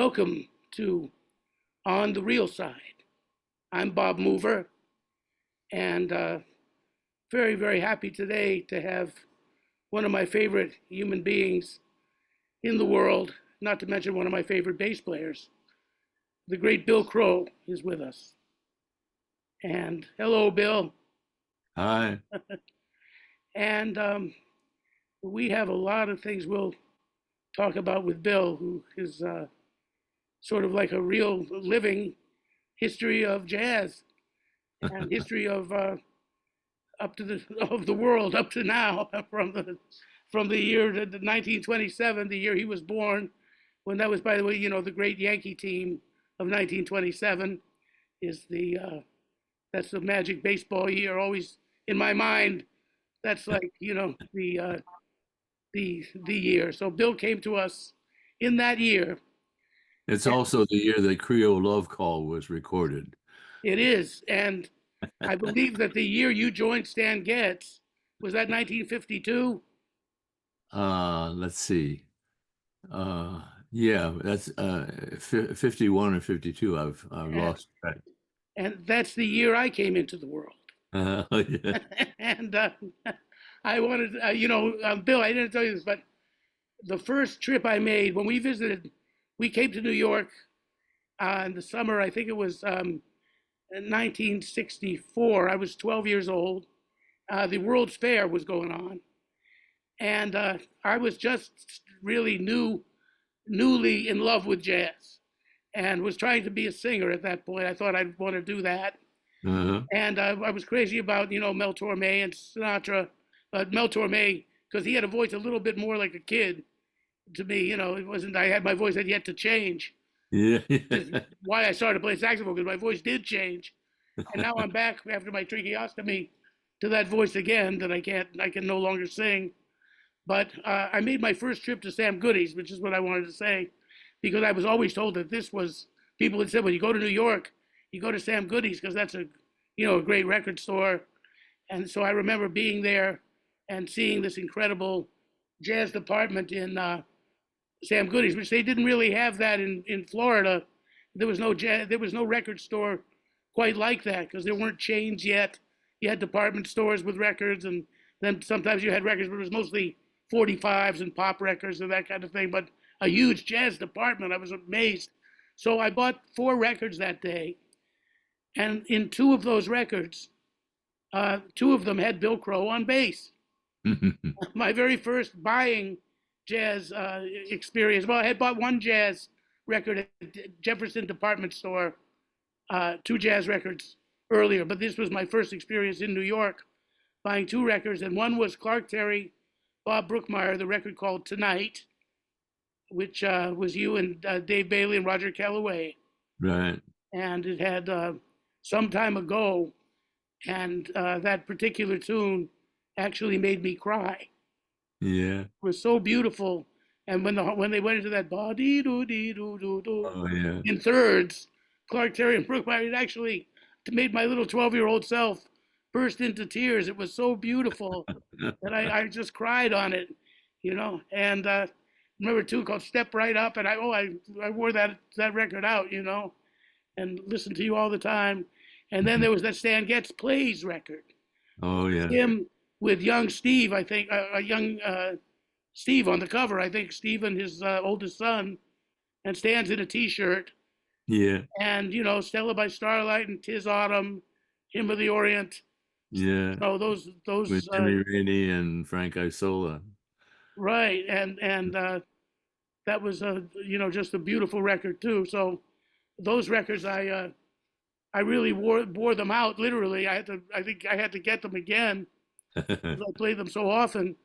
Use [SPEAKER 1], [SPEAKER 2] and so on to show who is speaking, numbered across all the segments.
[SPEAKER 1] Welcome to On the Real Side. I'm Bob Mover, and very, very happy today to have one of my favorite human beings in the world, not to mention one of my favorite bass players. The great Bill Crow is with us. And hello, Bill.
[SPEAKER 2] Hi.
[SPEAKER 1] And we have a lot of things we'll talk about with Bill, who is sort of like a real living history of jazz and history of up to the of the world up to now, from the year to 1927, the year he was born, when that was, by the way, the great Yankee team of 1927 is the that's the magic baseball year. Always in my mind, that's like the year. So Bill came to us in that year.
[SPEAKER 2] It's also the year that Creole Love Call was recorded.
[SPEAKER 1] It is, and I believe that the year you joined Stan Getz was that 1952.
[SPEAKER 2] Let's see. Yeah, that's 51 or 52. I've
[SPEAKER 1] And,
[SPEAKER 2] lost track.
[SPEAKER 1] and that's the year I came into the world.
[SPEAKER 2] Yeah.
[SPEAKER 1] And I wanted, Bill, I didn't tell you this, but the first trip I made when we visited, we came to New York in the summer. I think it was in 1964. I was 12 years old. The World's Fair was going on, and I was just really newly in love with jazz, and was trying to be a singer at that point. I thought I'd want to do that,
[SPEAKER 2] Uh-huh.
[SPEAKER 1] and I was crazy about Mel Torme and Sinatra, but Mel Torme, because he had a voice a little bit more like a kid to me. It wasn't. I had my voice had yet to change.
[SPEAKER 2] Yeah.
[SPEAKER 1] Which is why I started playing saxophone, because my voice did change, and now I'm back after my tracheostomy to that voice again that I can no longer sing. But I made my first trip to Sam Goody's, which is what I wanted to say, because I was always told that this was, people had said, when you go to New York, you go to Sam Goody's because that's a great record store. And so I remember being there and seeing this incredible jazz department in Sam Goody's, which they didn't really have that in Florida. There was no record store quite like that because there weren't chains yet. You had department stores with records, and then sometimes you had records, but it was mostly 45s and pop records and that kind of thing. But a huge jazz department, I was amazed. So I bought 4 records that day, and in 2 of those records, 2 of them had Bill Crow on bass. My very first buying jazz experience. Well, I had bought one jazz record at Jefferson Department Store, 2 jazz records earlier, but this was my first experience in New York buying 2 records, and one was Clark Terry, Bob Brookmeyer, the record called Tonight, which was you and Dave Bailey and Roger Calloway,
[SPEAKER 2] Right.
[SPEAKER 1] and it had Some Time Ago, and that particular tune actually made me cry.
[SPEAKER 2] Yeah.
[SPEAKER 1] It was so beautiful. And when they went into that ba dee doo dee doo doo doo
[SPEAKER 2] Oh, yeah.
[SPEAKER 1] in thirds, Clark Terry and Brookmeyer, it actually made my little 12-year-old self burst into tears. It was so beautiful that I just cried on it. And remember too called Step Right Up, and I wore that record out, and listened to you all the time. And then there was that Stan Getz Plays record.
[SPEAKER 2] Oh, yeah.
[SPEAKER 1] Him with young Steve, I think, a young Steve on the cover. I think Steve and his oldest son, and Stan's in a T-shirt,
[SPEAKER 2] Yeah.
[SPEAKER 1] and Stella by Starlight and Tis Autumn, Hymn of the Orient.
[SPEAKER 2] Yeah.
[SPEAKER 1] So those
[SPEAKER 2] With Jimmy Rainey and Frank Isola.
[SPEAKER 1] right, and that was just a beautiful record too. So those records I really wore them out literally. I think I had to get them again because I played them so often.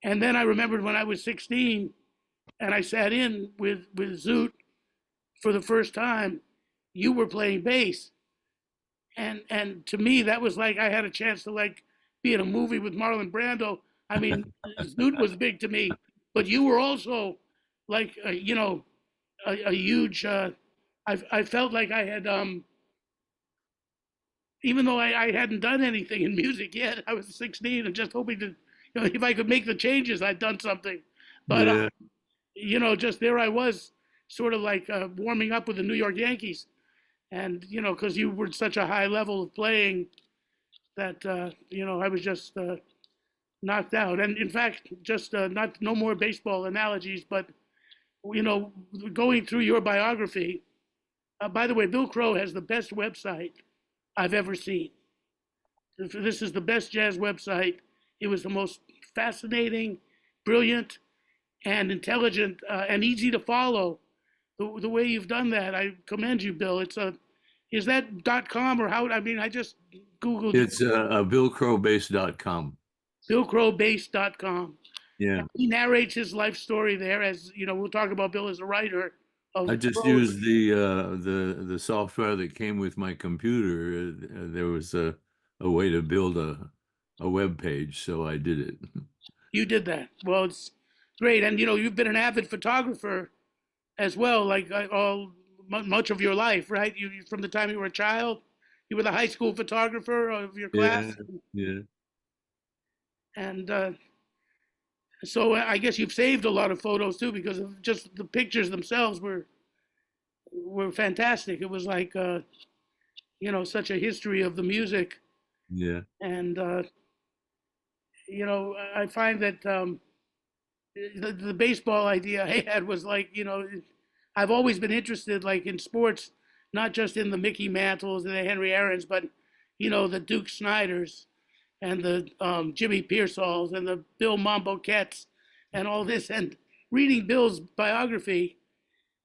[SPEAKER 1] And then I remembered when I was 16 and I sat in with Zoot for the first time, you were playing bass. And to me, that was like I had a chance to like be in a movie with Marlon Brando. I mean, Zoot was big to me, but you were also like, a huge, I felt like I had, even though I hadn't done anything in music yet, I was 16 and just hoping to, if I could make the changes, I'd done something. But,
[SPEAKER 2] Yeah.
[SPEAKER 1] just there I was sort of like warming up with the New York Yankees. And, because you were at such a high level of playing that, I was just knocked out. And in fact, just not no more baseball analogies, but, you know, going through your biography, by the way, Bill Crow has the best website I've ever seen. This is the best jazz website. It was the most fascinating, brilliant, and intelligent, and easy to follow. The way you've done that, I commend you, Bill. Is that .com or how? I mean, I just Googled
[SPEAKER 2] It's billcrowbase.com.
[SPEAKER 1] BillCrowBase.com.
[SPEAKER 2] Yeah.
[SPEAKER 1] He narrates his life story there, as we'll talk about Bill as a writer of
[SPEAKER 2] I just
[SPEAKER 1] prose.
[SPEAKER 2] used the software that came with my computer. There was a way to build a web page, so I did it.
[SPEAKER 1] You did that. Well, it's great, and you've been an avid photographer as well, like much of your life, right? From the time you were a child, you were the high school photographer of your
[SPEAKER 2] Yeah,
[SPEAKER 1] class,
[SPEAKER 2] yeah.
[SPEAKER 1] and so I guess you've saved a lot of photos too, because of just the pictures themselves were fantastic. It was like such a history of the music,
[SPEAKER 2] Yeah.
[SPEAKER 1] and I find that the baseball idea I had was like, I've always been interested like in sports, not just in the Mickey Mantles and the Henry Aarons, but the Duke Snyders and the Jimmy Pearsalls and the Bill Momboquettes and all this. And reading Bill's biography,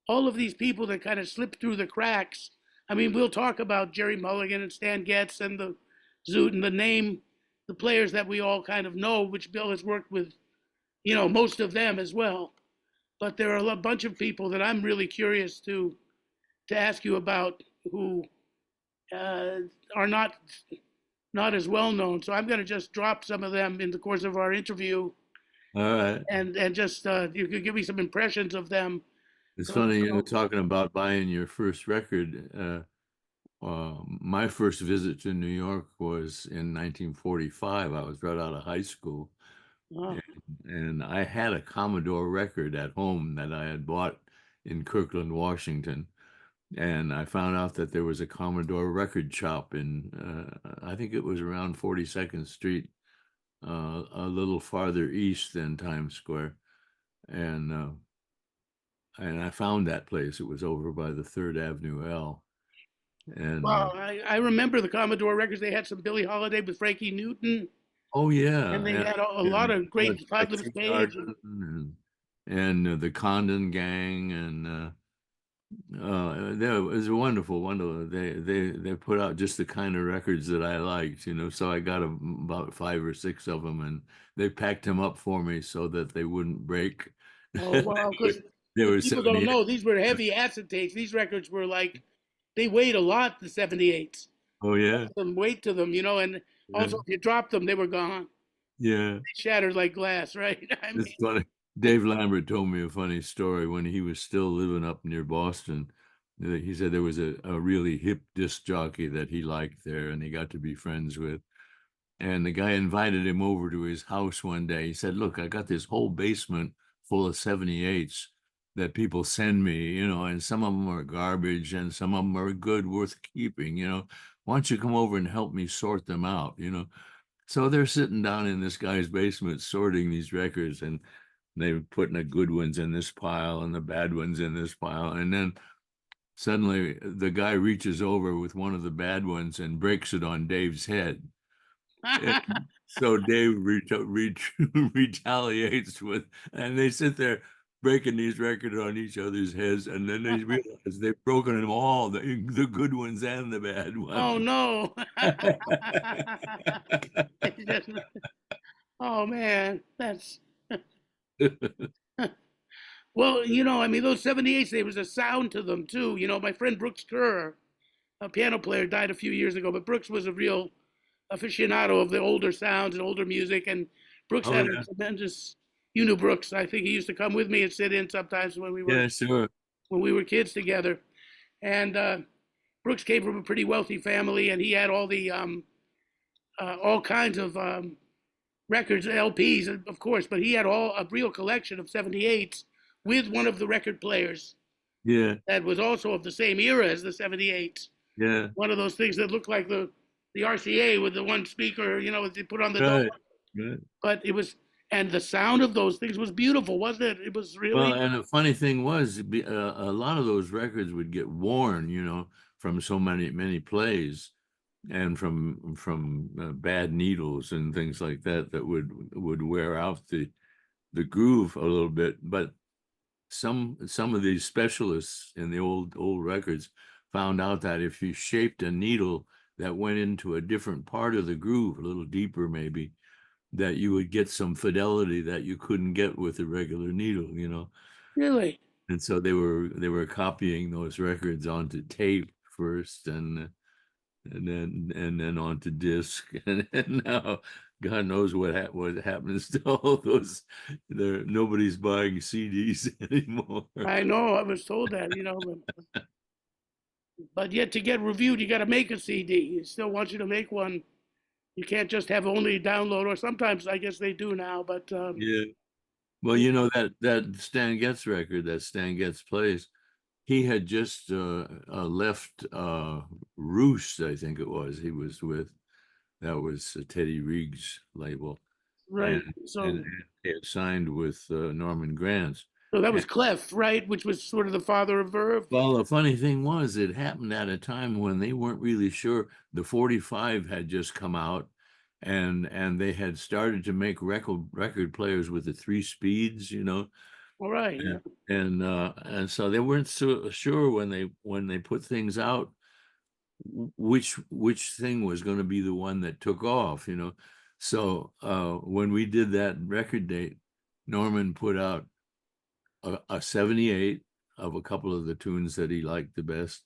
[SPEAKER 1] all of these people that kind of slipped through the cracks. I mean, we'll talk about Jerry Mulligan and Stan Getz and the Zoot and the players that we all kind of know, which Bill has worked with, most of them as well. But there are a bunch of people that I'm really curious to ask you about who are not as well known. So I'm going to just drop some of them in the course of our interview,
[SPEAKER 2] All right.
[SPEAKER 1] and just you could give me some impressions of them.
[SPEAKER 2] It's
[SPEAKER 1] So,
[SPEAKER 2] funny, talking about buying your first record. My first visit to New York was in 1945. I was right out of high school,
[SPEAKER 1] uh,
[SPEAKER 2] and I had a Commodore record at home that I had bought in Kirkland, Washington. And I found out that there was a Commodore record shop in, I think it was around 42nd Street, a little farther east than Times Square. And I found that place. It was over by the Third Avenue L. And
[SPEAKER 1] well, I remember the Commodore records. They had some Billie Holiday with Frankie Newton,
[SPEAKER 2] oh
[SPEAKER 1] and they
[SPEAKER 2] yeah,
[SPEAKER 1] had a lot
[SPEAKER 2] and
[SPEAKER 1] of great Toddler's
[SPEAKER 2] Lexington
[SPEAKER 1] Page.
[SPEAKER 2] Garden and the Condon Gang and it was a wonderful, wonderful. They put out just the kind of records that I liked, So I got about 5 or 6 of them, and they packed them up for me so that they wouldn't break.
[SPEAKER 1] Oh wow, because
[SPEAKER 2] They
[SPEAKER 1] if
[SPEAKER 2] were
[SPEAKER 1] people don't
[SPEAKER 2] 78.
[SPEAKER 1] know, these were heavy acetates. These records were like they weighed a lot. The 78s,
[SPEAKER 2] Oh yeah,
[SPEAKER 1] some weight to them, and
[SPEAKER 2] yeah,
[SPEAKER 1] also if you dropped them, they were gone.
[SPEAKER 2] yeah.
[SPEAKER 1] They shattered like glass, right? I
[SPEAKER 2] It's
[SPEAKER 1] mean,
[SPEAKER 2] funny. Dave Lambert told me a funny story when he was still living up near Boston. He said there was a really hip disc jockey that he liked there, and he got to be friends with. And the guy invited him over to his house one day. He said, "Look, I got this whole basement full of 78s that people send me, and some of them are garbage and some of them are good, worth keeping, Why don't you come over and help me sort them out?" So they're sitting down in this guy's basement sorting these records, and they're putting the good ones in this pile and the bad ones in this pile. And then suddenly the guy reaches over with one of the bad ones and breaks it on Dave's head. And so Dave retaliates and they sit there breaking these records on each other's heads, and then they realize they've broken them all, the good ones and the bad
[SPEAKER 1] oh
[SPEAKER 2] ones.
[SPEAKER 1] no! Oh man, that's well, I mean, those 78s, there was a sound to them too. My friend Brooks Kerr, a piano player, died a few years ago, but Brooks was a real aficionado of the older sounds and older music. And Brooks
[SPEAKER 2] Oh
[SPEAKER 1] had a
[SPEAKER 2] yeah,
[SPEAKER 1] tremendous, you knew Brooks. I think he used to come with me and sit in sometimes
[SPEAKER 2] yeah, sure.
[SPEAKER 1] when we were kids together. And Brooks came from a pretty wealthy family, and he had all kinds of records, LPs, of course, but he had a real collection of 78s with one of the record players
[SPEAKER 2] Yeah,
[SPEAKER 1] that was also of the same era as the 78.
[SPEAKER 2] yeah,
[SPEAKER 1] One of those things that looked like the RCA with the one speaker, that they put on the door.
[SPEAKER 2] right, right.
[SPEAKER 1] But it was, and the sound of those things was beautiful, wasn't it? It was
[SPEAKER 2] Well,
[SPEAKER 1] really,
[SPEAKER 2] and the funny thing was, a lot of those records would get worn, from so many plays, and from bad needles and things like that that would wear out the groove a little bit. But some of these specialists in the old records found out that if you shaped a needle that went into a different part of the groove, a little deeper maybe, that you would get some fidelity that you couldn't get with a regular needle.
[SPEAKER 1] really.
[SPEAKER 2] And so they were copying those records onto tape first, and then onto disc, and now God knows what happens to all those. Nobody's buying CDs anymore.
[SPEAKER 1] I know, I was told that, but yet to get reviewed, you got to make a CD. It still wants you to make one. You can't just have only download, or sometimes I guess they do now, but
[SPEAKER 2] Yeah. Well,
[SPEAKER 1] yeah,
[SPEAKER 2] that Stan Getz record that Stan Getz plays, he had just left Roost, I think it was. He was with that was Teddy Reeg's label, and
[SPEAKER 1] right.
[SPEAKER 2] and he had signed with Norman Granz.
[SPEAKER 1] So that was
[SPEAKER 2] And
[SPEAKER 1] Clef, right? Which was sort of the father of Verve.
[SPEAKER 2] well, the funny thing was, it happened at a time when they weren't really sure. The 45 had just come out, and they had started to make record players with the three speeds.
[SPEAKER 1] All right, yeah.
[SPEAKER 2] And so they weren't so sure when they put things out, which thing was going to be the one that took off. So when we did that record date, Norman put out a 78 of a couple of the tunes that he liked the best,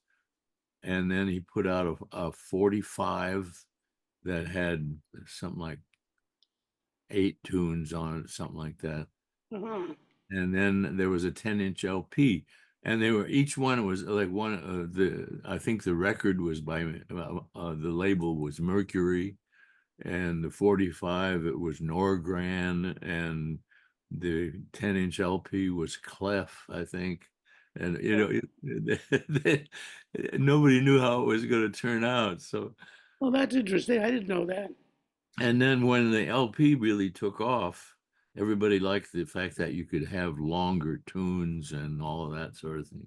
[SPEAKER 2] and then he put out a 45 that had something like 8 tunes on it, something like that.
[SPEAKER 1] Uh-huh.
[SPEAKER 2] And then there was a 10-inch LP, and they were each one was like one the I think the record was by the label was Mercury, and the 45 it was Norgran, and the 10-inch LP was Clef, I think. And nobody knew how it was going to turn out. So,
[SPEAKER 1] Well, that's interesting. I didn't know that.
[SPEAKER 2] and then when the LP really took off, everybody liked the fact that you could have longer tunes and all of that sort of thing.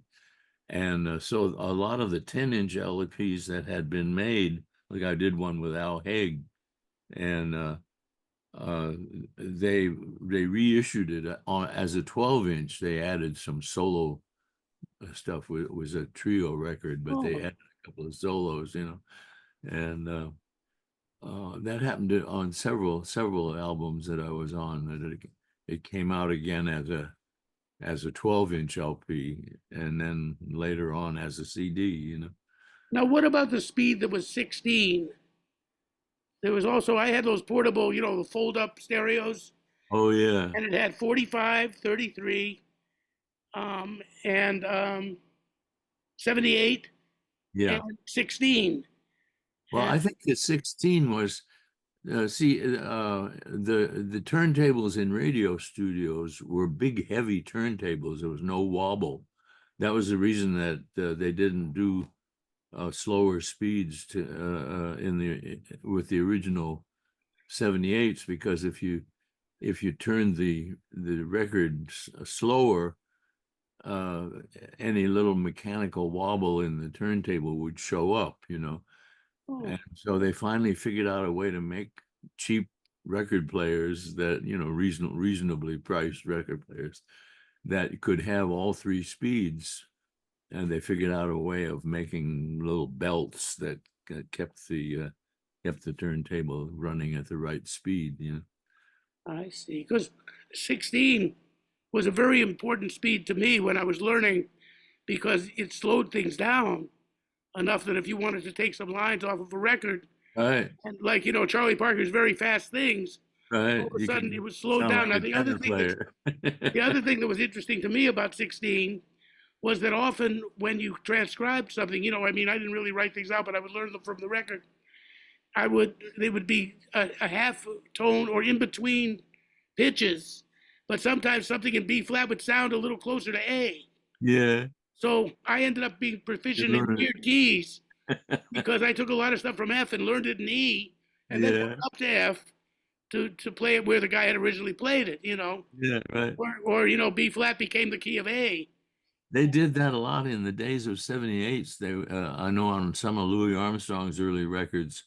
[SPEAKER 2] And so a lot of the 10-inch LPs that had been made, like I did one with Al Haig, and uh, they reissued it as a 12-inch. They added some solo stuff. It was a trio record, but they
[SPEAKER 1] Oh,
[SPEAKER 2] had a couple of solos. And that happened on several albums that I was on. That it came out again as a 12-inch LP, and then later on as a CD.
[SPEAKER 1] now what about the speed that was 16? There was also, I had those portable, the fold up stereos,
[SPEAKER 2] Oh yeah,
[SPEAKER 1] and it had 45, 33, and 78 and
[SPEAKER 2] yeah.
[SPEAKER 1] 16.
[SPEAKER 2] Well,
[SPEAKER 1] And,
[SPEAKER 2] I think the 16 was see the turntables in radio studios were big, heavy turntables. There was no wobble. That was the reason that they didn't do slower speeds to in the with the original 78s, because if you turn the record slower, uh, any little mechanical wobble in the turntable would show up.
[SPEAKER 1] oh,
[SPEAKER 2] And so they finally figured out a way to make cheap record players that, reasonably priced record players that could have all three speeds. And they figured out a way of making little belts that kept the turntable running at the right speed.
[SPEAKER 1] I see. Because 16 was a very important speed to me when I was learning because it slowed things down enough that if you wanted to take some lines off of a record,
[SPEAKER 2] Right,
[SPEAKER 1] and like, Charlie Parker's very fast things, all
[SPEAKER 2] right.
[SPEAKER 1] of a
[SPEAKER 2] You
[SPEAKER 1] sudden it
[SPEAKER 2] can
[SPEAKER 1] was slowed
[SPEAKER 2] sound
[SPEAKER 1] down.
[SPEAKER 2] like
[SPEAKER 1] Now,
[SPEAKER 2] a tenor player.
[SPEAKER 1] the other thing that was interesting to me about 16 was that often when you transcribed something, I mean, I didn't really write things out, but I would learn them from the record. They would be a half tone or in between pitches, but sometimes something in B flat would sound a little closer to A.
[SPEAKER 2] Yeah,
[SPEAKER 1] So I ended up being
[SPEAKER 2] You
[SPEAKER 1] proficient in
[SPEAKER 2] learn
[SPEAKER 1] weird keys
[SPEAKER 2] it.
[SPEAKER 1] because I took a lot of stuff from F and learned it in E, and then
[SPEAKER 2] Yeah,
[SPEAKER 1] went up to F to play it where the guy had originally played it,
[SPEAKER 2] yeah, right.
[SPEAKER 1] or B flat became the key of A.
[SPEAKER 2] They did that a lot in the days of 78s. I know on some of Louis Armstrong's early records,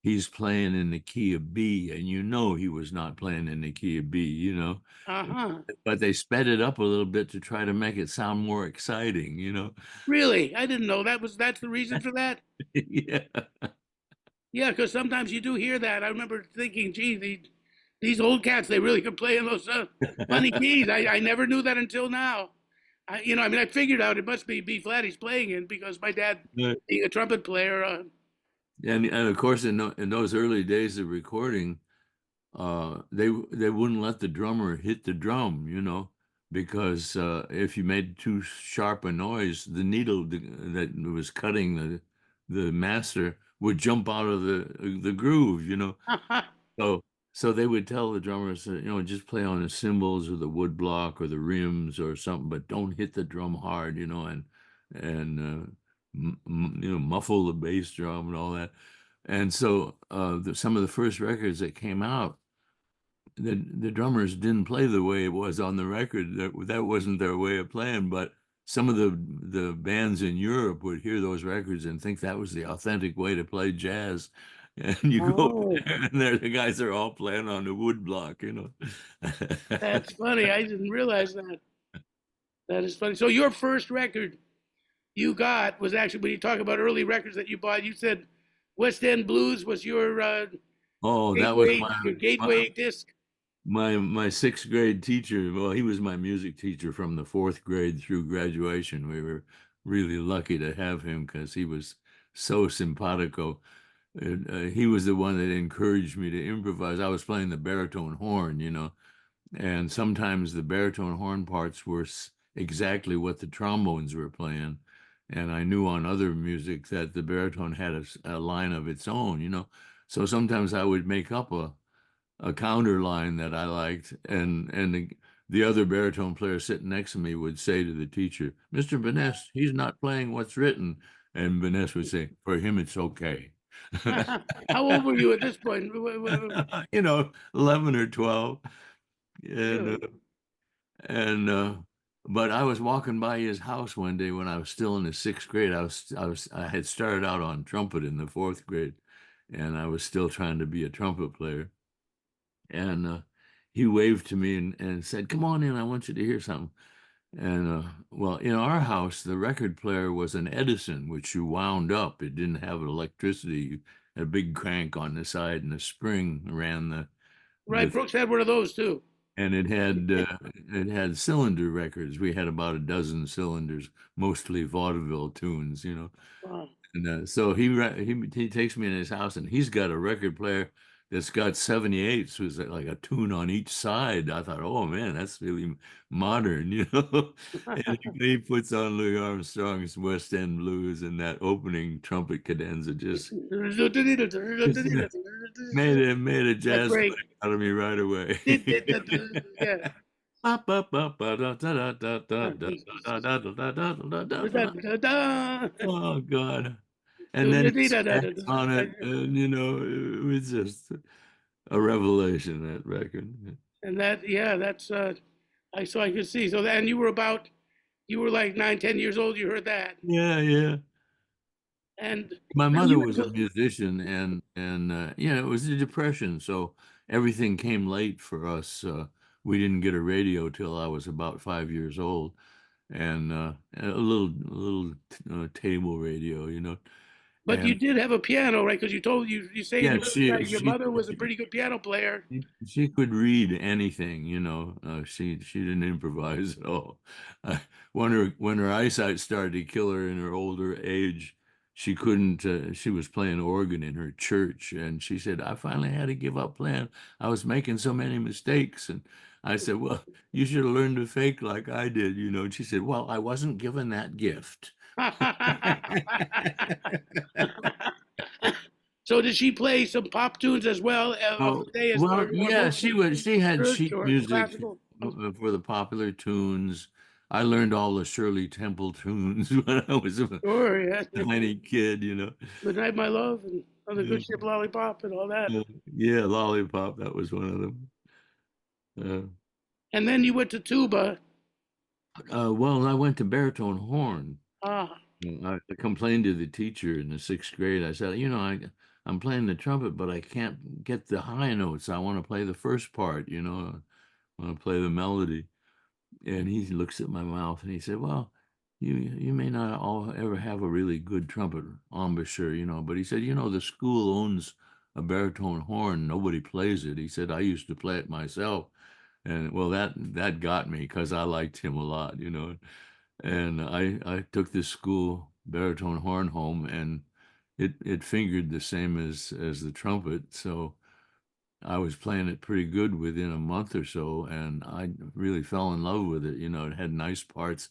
[SPEAKER 2] he's playing in the key of B, and you know he was not playing in the key of B.
[SPEAKER 1] Uh huh.
[SPEAKER 2] But they sped it up a little bit to try to make it sound more exciting.
[SPEAKER 1] Really, I didn't know that's the reason for that.
[SPEAKER 2] Yeah.
[SPEAKER 1] Yeah, because sometimes you do hear that. I remember thinking, gee, these old cats, they really can play in those funny keys. I never knew that until now. I figured out it must be B flat he's playing in because my dad,
[SPEAKER 2] Right.
[SPEAKER 1] being a trumpet player,
[SPEAKER 2] And of course, in those early days of recording, they wouldn't let the drummer hit the drum, because if you made too sharp a noise, the needle that was cutting the master would jump out of the groove. So so they would tell the drummers that, just play on the cymbals or the wood block or the rims or something, but don't hit the drum hard, and muffle the bass drum and all that. And so some of the first records that came out, the drummers didn't play the way it was on the record. That wasn't their way of playing, but some of the bands in Europe would hear those records and think that was the authentic way to play jazz. And you go up
[SPEAKER 1] oh,
[SPEAKER 2] there and the guys are all playing on the wood block.
[SPEAKER 1] that's funny. I didn't realize that. That is funny. So your first record you got was actually when you talk about early records that you bought. You said West End Blues was your
[SPEAKER 2] Oh, that was
[SPEAKER 1] gateway your gateway disc.
[SPEAKER 2] my sixth grade teacher. Well, he was my music teacher from the fourth grade through graduation. We were really lucky to have him because he was so simpatico. He was the one that encouraged me to improvise. I was playing the baritone horn, and sometimes the baritone horn parts were exactly what the trombones were playing. And I knew on other music that the baritone had a line of its own. So sometimes I would make up a counter line that I liked, and the other baritone player sitting next to me would say to the teacher, "Mr. Vaness, he's not playing what's written," and Vaness would say, "For him, it's okay."
[SPEAKER 1] How old were you at this point?
[SPEAKER 2] 11 or 12, and
[SPEAKER 1] Really?
[SPEAKER 2] and but I was walking by his house one day when I was still in the sixth grade. I had started out on trumpet in the fourth grade, and I was still trying to be a trumpet player. And he waved to me and said, "Come on in, I want you to hear something." And well, in our house, the record player was an Edison, which you wound up. It didn't have electricity. You had a big crank on the side, and a spring ran
[SPEAKER 1] Right,
[SPEAKER 2] the
[SPEAKER 1] Brooks had one of those too.
[SPEAKER 2] and it had cylinder records. We had about a dozen cylinders, mostly vaudeville tunes.
[SPEAKER 1] Wow.
[SPEAKER 2] And so he takes me in his house, and he's got a record player that's got 78s, was like a tune on each side. I thought, oh man, that's really modern. And he puts on Louis Armstrong's West End Blues, and that opening trumpet cadenza just made a
[SPEAKER 1] That
[SPEAKER 2] jazz
[SPEAKER 1] break.
[SPEAKER 2] player out of me right away.
[SPEAKER 1] Yeah.
[SPEAKER 2] Ba, ba, ba, ba, da, da, da, da, da,
[SPEAKER 1] Oh,
[SPEAKER 2] da, da, da, da, da, da, da, da.
[SPEAKER 1] Da-da-da-da.
[SPEAKER 2] Oh God. And then he sang on it, and it was just a revelation, that record.
[SPEAKER 1] And that, yeah, that's I could see. So then you were like 9, 10 years old. You heard that,
[SPEAKER 2] Yeah, yeah.
[SPEAKER 1] and
[SPEAKER 2] My
[SPEAKER 1] now
[SPEAKER 2] mother
[SPEAKER 1] you
[SPEAKER 2] was
[SPEAKER 1] were
[SPEAKER 2] a musician, and it was the Depression, so everything came late for us. We didn't get a radio till I was about 5 years old, and a little table radio.
[SPEAKER 1] but you
[SPEAKER 2] And
[SPEAKER 1] did have a piano, right? Because you say in
[SPEAKER 2] yeah,
[SPEAKER 1] your
[SPEAKER 2] she
[SPEAKER 1] website your
[SPEAKER 2] she
[SPEAKER 1] mother was a pretty good piano player.
[SPEAKER 2] she could read anything. She didn't improvise at all. Uh, when her eyesight started to kill her in her older age, she couldn't. She was playing organ in her church, and she said, "I finally had to give up playing. I was making so many mistakes." And I said, "Well, you should have learned to fake like I did." And she said, "Well, I wasn't given that gift."
[SPEAKER 1] So did she play some pop tunes as well of
[SPEAKER 2] Oh,
[SPEAKER 1] the day, as or
[SPEAKER 2] well, yeah,
[SPEAKER 1] mostly
[SPEAKER 2] she had
[SPEAKER 1] church
[SPEAKER 2] sheet
[SPEAKER 1] or
[SPEAKER 2] music
[SPEAKER 1] classical?
[SPEAKER 2] for the popular tunes. I learned all the Shirley Temple tunes when I was a
[SPEAKER 1] Sure, yeah.
[SPEAKER 2] tiny kid, you know.
[SPEAKER 1] Good night, my love, and on the
[SPEAKER 2] Yeah,
[SPEAKER 1] good ship lollipop and all that.
[SPEAKER 2] yeah, Lollipop, that was one of them. Uh,
[SPEAKER 1] And then you went to tuba.
[SPEAKER 2] well, I went to baritone horn.
[SPEAKER 1] Ah,
[SPEAKER 2] I complained to the teacher in the sixth grade. I said, I'm playing the trumpet, but I can't get the high notes. I want to play the first part, I want to play the melody. And he looks at my mouth and he said, "Well, you may not all ever have a really good trumpet embouchure, but he said, the school owns a baritone horn. Nobody plays it." He said, "I used to play it myself." And well, that got me because I liked him a lot, And I took this school baritone horn home, and it fingered the same as the trumpet, so I was playing it pretty good within a month or so, and I really fell in love with it. It had nice parts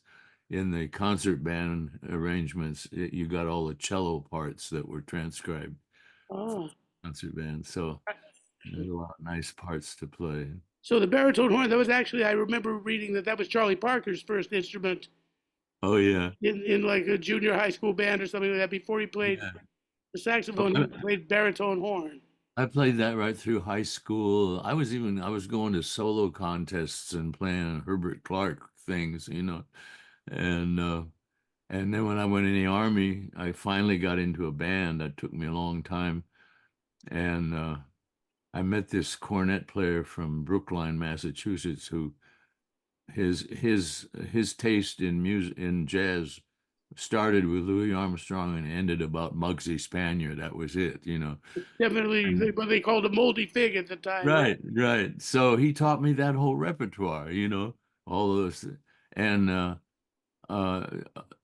[SPEAKER 2] in the concert band arrangements. You got all the cello parts that were transcribed for
[SPEAKER 1] ah.
[SPEAKER 2] concert band, so there's a lot of nice parts to play.
[SPEAKER 1] So the baritone horn, that was actually, I remember reading that was Charlie Parker's first instrument
[SPEAKER 2] Oh yeah,
[SPEAKER 1] in like a junior high school band or something like that. Before he played
[SPEAKER 2] yeah.
[SPEAKER 1] the
[SPEAKER 2] Oh,
[SPEAKER 1] saxophone, he played baritone horn.
[SPEAKER 2] I played that right through high school. I was going to solo contests and playing Herbert Clark things, and And then when I went in the army, I finally got into a band. That took me a long time. And I met this cornet player from Brookline, Massachusetts, who his taste in music in jazz started with Louis Armstrong and ended about Muggsy Spanier. That was it.
[SPEAKER 1] Definitely,
[SPEAKER 2] And
[SPEAKER 1] what they called a moldy fig at the time.
[SPEAKER 2] right, right. So he taught me that whole repertoire, all those. And uh,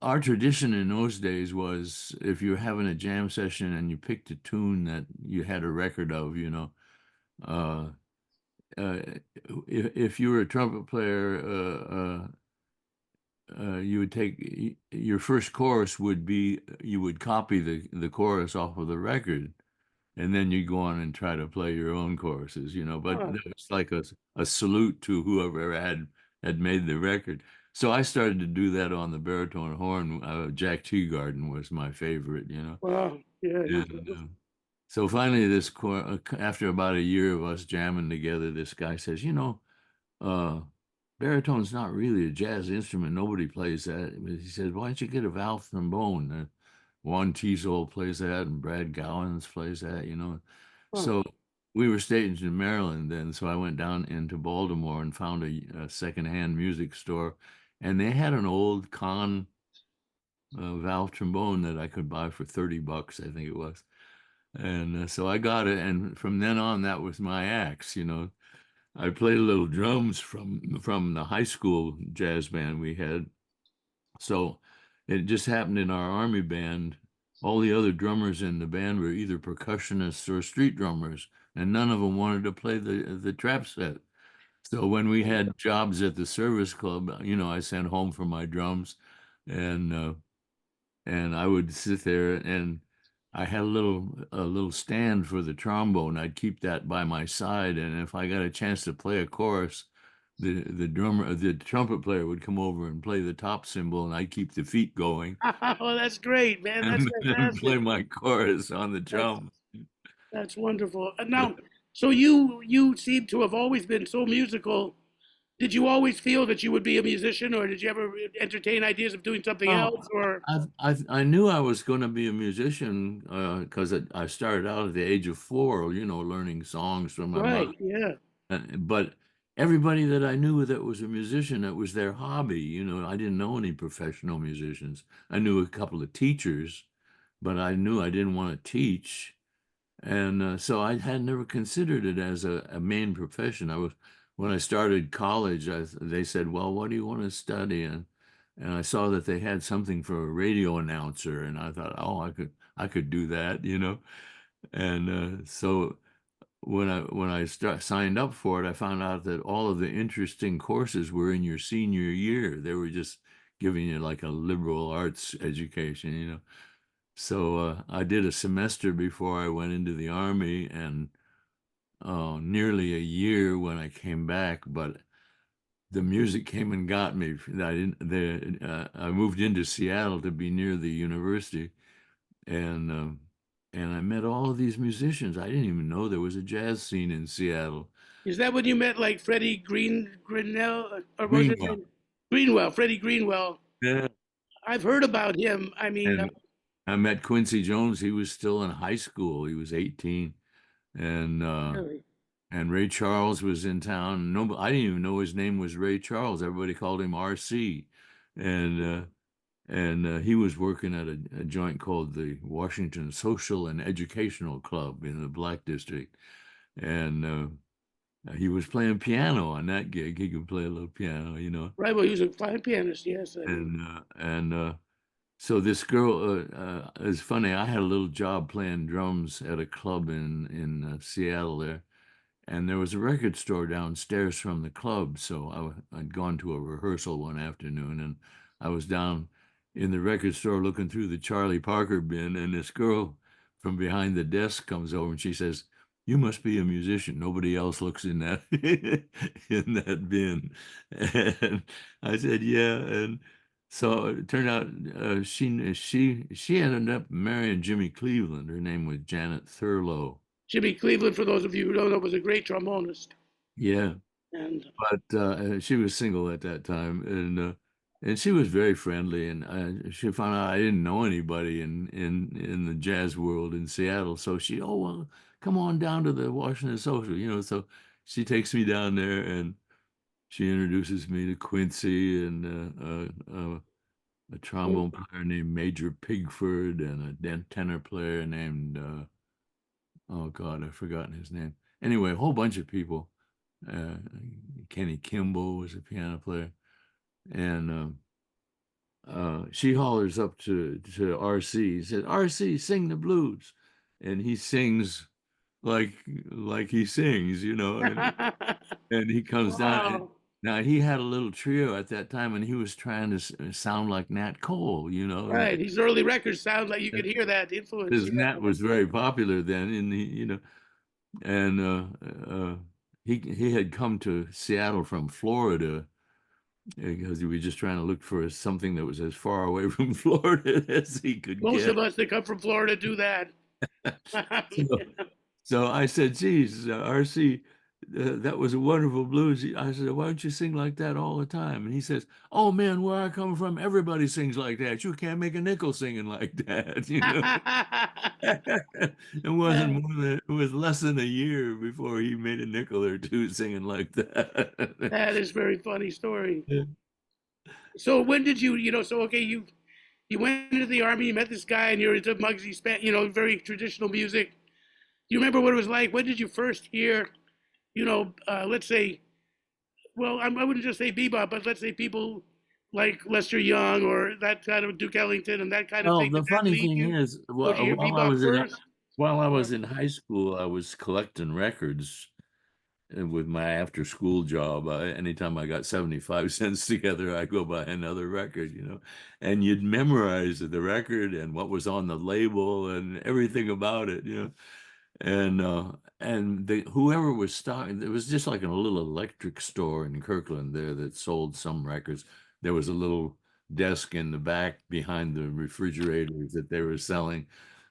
[SPEAKER 2] our tradition in those days was if you were having a jam session and you picked a tune that you had a record of, uh, uh, if you were a trumpet player, you would take your first chorus would be you would copy the chorus off of the record, and then you go on and try to play your own choruses, but
[SPEAKER 1] Ah,
[SPEAKER 2] it was like a salute to whoever had made the record. So I started to do that on the baritone horn. Jack Teagarden was my favorite.
[SPEAKER 1] wow, yeah, he's
[SPEAKER 2] And so finally, after about a year of us jamming together, this guy says, uh, baritone's not really a jazz instrument. Nobody plays that. But he said, why don't you get a valve trombone? Juan Teasel plays that, and Brad Gowans plays that.
[SPEAKER 1] huh.
[SPEAKER 2] So we were stationed in Maryland then, so I went down into Baltimore and found a secondhand music store, and they had an old valve trombone that I could buy for $30, I think it was. And so I got it, and from then on, that was my axe. I played a little drums from the high school jazz band we had. So it just happened in our army band, all the other drummers in the band were either percussionists or street drummers, and none of them wanted to play the trap set. So when we had jobs at the service club, I sent home for my drums, and I would sit there, and I had a little stand for the trombone. I'd keep that by my side, and if I got a chance to play a chorus, the trumpet player would come over and play the top cymbal, and I'd keep the feet going
[SPEAKER 1] Oh, that's great, man. That's
[SPEAKER 2] and
[SPEAKER 1] fantastic.
[SPEAKER 2] play my chorus on the
[SPEAKER 1] That's
[SPEAKER 2] drum.
[SPEAKER 1] that's wonderful. Now, so you seem to have always been so musical. Did you always feel that you would be a musician, or did you ever entertain ideas of doing something
[SPEAKER 2] Oh,
[SPEAKER 1] else? Or
[SPEAKER 2] I knew I was going to be a musician because I started out at the age of 4, learning songs from my mother.
[SPEAKER 1] right, yeah.
[SPEAKER 2] But everybody that I knew that was a musician, it was their hobby. I didn't know any professional musicians. I knew a couple of teachers, but I knew I didn't want to teach. And so I had never considered it as a main profession. When I started college, they said, "Well, what do you want to study?" And I saw that they had something for a radio announcer, and I thought, "Oh, I could do that." And so when I signed up for it, I found out that all of the interesting courses were in your senior year. They were just giving you like a liberal arts education. So I did a semester before I went into the army, and nearly a year when I came back. But the music came and got me. I didn't. I moved into Seattle to be near the university, and I met all of these musicians. I didn't even know there was a jazz scene in Seattle.
[SPEAKER 1] Is that when you met like Freddie Greenell, or what was his
[SPEAKER 2] Greenwell.
[SPEAKER 1] name? Greenwell, Freddie Greenwell.
[SPEAKER 2] Yeah.
[SPEAKER 1] I've heard about him. I mean,
[SPEAKER 2] And I met Quincy Jones. He was still in high school. He was 18, and
[SPEAKER 1] really,
[SPEAKER 2] Ray Charles was in town. No, I didn't even know his name was Ray Charles. Everybody called him RC, and he was working at a joint called the Washington Social and Educational Club in the Black District, and he was playing piano on that gig. He could play a little piano, you know,
[SPEAKER 1] right? Well, he was a fine pianist. Yes, I mean,
[SPEAKER 2] so this girl is funny. I had a little job playing drums at a club in Seattle there, and there was a record store downstairs from the club. So I'd gone to a rehearsal one afternoon, and I was down in the record store looking through the Charlie Parker bin, and this girl from behind the desk comes over and she says, "You must be a musician. Nobody else looks in that in that bin." And I said, "Yeah." And so it turned out she ended up marrying Jimmy Cleveland. Her name was Janet Thurlow.
[SPEAKER 1] Jimmy Cleveland, for those of you who don't know, was a great trombonist,
[SPEAKER 2] Yeah.
[SPEAKER 1] and
[SPEAKER 2] But she was single at that time, and she was very friendly. And she found out I didn't know anybody in the jazz world in Seattle, so she, oh well, come on down to the Washington Social, you know. So she takes me down there, and she introduces me to Quincy and a trombone player named Major Pigford and a tenor player named oh God, I've forgotten his name. Anyway, a whole bunch of people. Uh, Kenny Kimball was a piano player, and she hollers up to RC. He said, "RC, sing the blues," and he sings like he sings, you know, and he comes down.
[SPEAKER 1] wow,
[SPEAKER 2] Now he had a little trio at that time, and he was trying to sound like Nat Cole, you know, and
[SPEAKER 1] right. These early records sound like you could hear that influence.
[SPEAKER 2] because
[SPEAKER 1] Yeah,
[SPEAKER 2] Nat was very popular then, and you know, and he had come to Seattle from Florida because he was just trying to look for something that was as far away from Florida as he could
[SPEAKER 1] most
[SPEAKER 2] get.
[SPEAKER 1] of us that come from Florida do that.
[SPEAKER 2] So, so I said, "Geez, RC, that was a wonderful blues." I said, "Why don't you sing like that all the time?" And he says, "Oh man, where I come from, everybody sings like that. You can't make a nickel singing like that, you know." It was less than a year before he made a nickel or two singing like that.
[SPEAKER 1] That is a very funny story.
[SPEAKER 2] Yeah.
[SPEAKER 1] So when did so okay, you went into the army, you met this guy, and you're into Muggsy Span, very traditional music. Do you remember what it was like? When did you first hear, let's say, well, I wouldn't just say bebop, but let's say people like Lester Young or that kind of Duke Ellington and that kind of
[SPEAKER 2] Well,
[SPEAKER 1] thing.
[SPEAKER 2] the
[SPEAKER 1] Did that
[SPEAKER 2] funny
[SPEAKER 1] lead
[SPEAKER 2] thing
[SPEAKER 1] you?
[SPEAKER 2] is,
[SPEAKER 1] Or did you hear bebop first?
[SPEAKER 2] while I
[SPEAKER 1] Or
[SPEAKER 2] was in high school, I was collecting records with my after school job. Anytime I got 75 cents together, I go buy another record, you know, and you'd memorize the record and what was on the label and everything about it, you know. And the whoever was stocking, it was just like in a little electric store in Kirkland there that sold some records. There was a little desk in the back behind the refrigerators that they were selling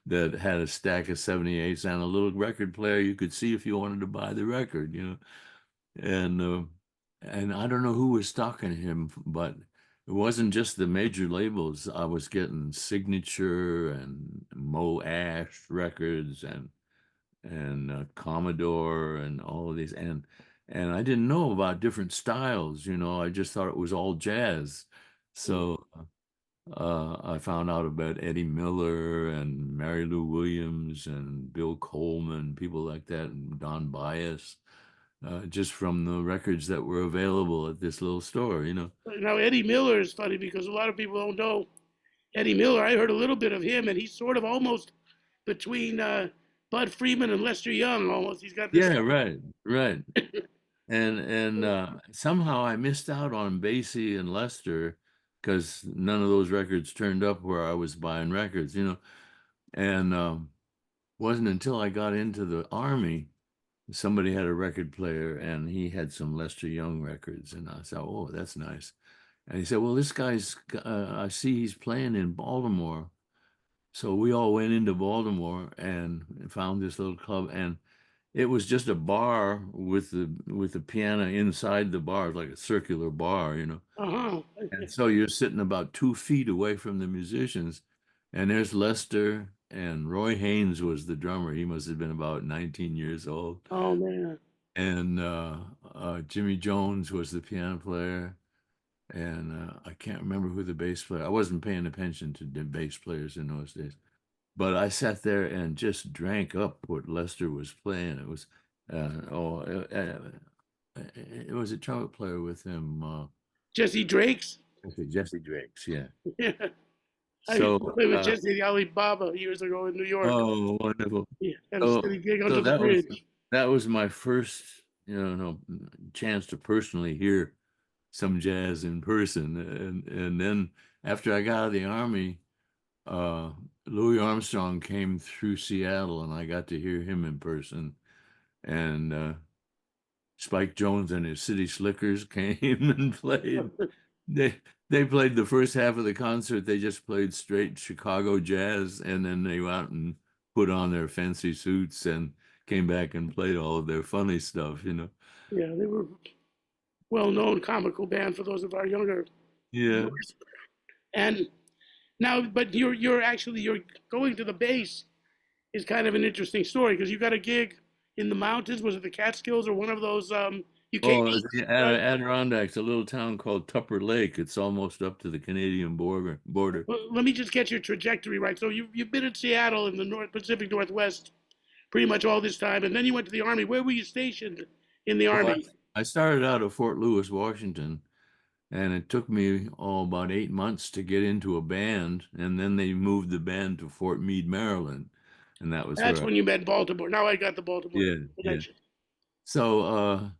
[SPEAKER 2] that had a stack of 78s and a little record player you could see if you wanted to buy the record, you know. And I don't know who was stocking him, but it wasn't just the major labels. I was getting Signature and Mo Ash records and Commodore and all of these, and I didn't know about different styles, you know. I just thought it was all jazz. So I found out about Eddie Miller and Mary Lou Williams and Bill Coleman, people like that, and Don Byas, just from the records that were available at this little store, you know.
[SPEAKER 1] now Eddie Miller is funny because a lot of people don't know Eddie Miller. I heard a little bit of him, and he's sort of almost between Bud Freeman and Lester Young. Almost, he's got this.
[SPEAKER 2] Yeah, right, right. And somehow I missed out on Basie and Lester because none of those records turned up where I was buying records, you know. And wasn't until I got into the army somebody had a record player and he had some Lester Young records, and I said, "Oh, that's nice." And he said, "Well, this guy's I see he's playing in Baltimore." So we all went into Baltimore and found this little club, and it was just a bar with the piano inside the bar, like a circular bar, you know.
[SPEAKER 1] Uh-huh.
[SPEAKER 2] And so you're sitting about 2 feet away from the musicians, and there's Lester, and Roy Haynes was the drummer. He must have been about 19 years old.
[SPEAKER 1] Oh man.
[SPEAKER 2] And Jimmy Jones was the piano player, and I can't remember who the bass player. I wasn't paying attention to the bass players in those days, but I sat there and just drank up what Lester was playing. It was it was a trumpet player with him,
[SPEAKER 1] Jesse Drake's.
[SPEAKER 2] Jesse Drakes, yeah.
[SPEAKER 1] Yeah. I used
[SPEAKER 2] So
[SPEAKER 1] to play with Jesse the Alibaba years ago in New York.
[SPEAKER 2] oh, wonderful.
[SPEAKER 1] Yeah, had a
[SPEAKER 2] So
[SPEAKER 1] steady gig
[SPEAKER 2] so
[SPEAKER 1] under the bridge.
[SPEAKER 2] that was my first, chance to personally hear some jazz in person. And then after I got out of the army, uh, Louis Armstrong came through Seattle, and I got to hear him in person. And Spike Jones and his City Slickers came and played. They played the first half of the concert. They just played straight Chicago jazz, and then they went out and put on their fancy suits and came back and played all of their funny stuff, you know.
[SPEAKER 1] Yeah, they were well-known comical band for those of our younger
[SPEAKER 2] Yeah.
[SPEAKER 1] viewers. And now, but you're going to the bass is kind of an interesting story because you got a gig in the mountains. Was it the Catskills or one of those? You came
[SPEAKER 2] Oh,
[SPEAKER 1] east,
[SPEAKER 2] the
[SPEAKER 1] right?
[SPEAKER 2] Adirondacks, a little town called Tupper Lake. It's almost up to the Canadian border.
[SPEAKER 1] Well, let me just get your trajectory right. So you've been in Seattle in the North Pacific Northwest pretty much all this time, and then you went to the Army. Where were you stationed in the
[SPEAKER 2] Well,
[SPEAKER 1] Army?
[SPEAKER 2] I started out at Fort Lewis, Washington, and it took me about 8 months to get into a band, and then they moved the band to Fort Meade, Maryland, and that was
[SPEAKER 1] That's
[SPEAKER 2] where I,
[SPEAKER 1] when you met Baltimore. Now I got the Baltimore
[SPEAKER 2] yeah, yeah.
[SPEAKER 1] connection.
[SPEAKER 2] So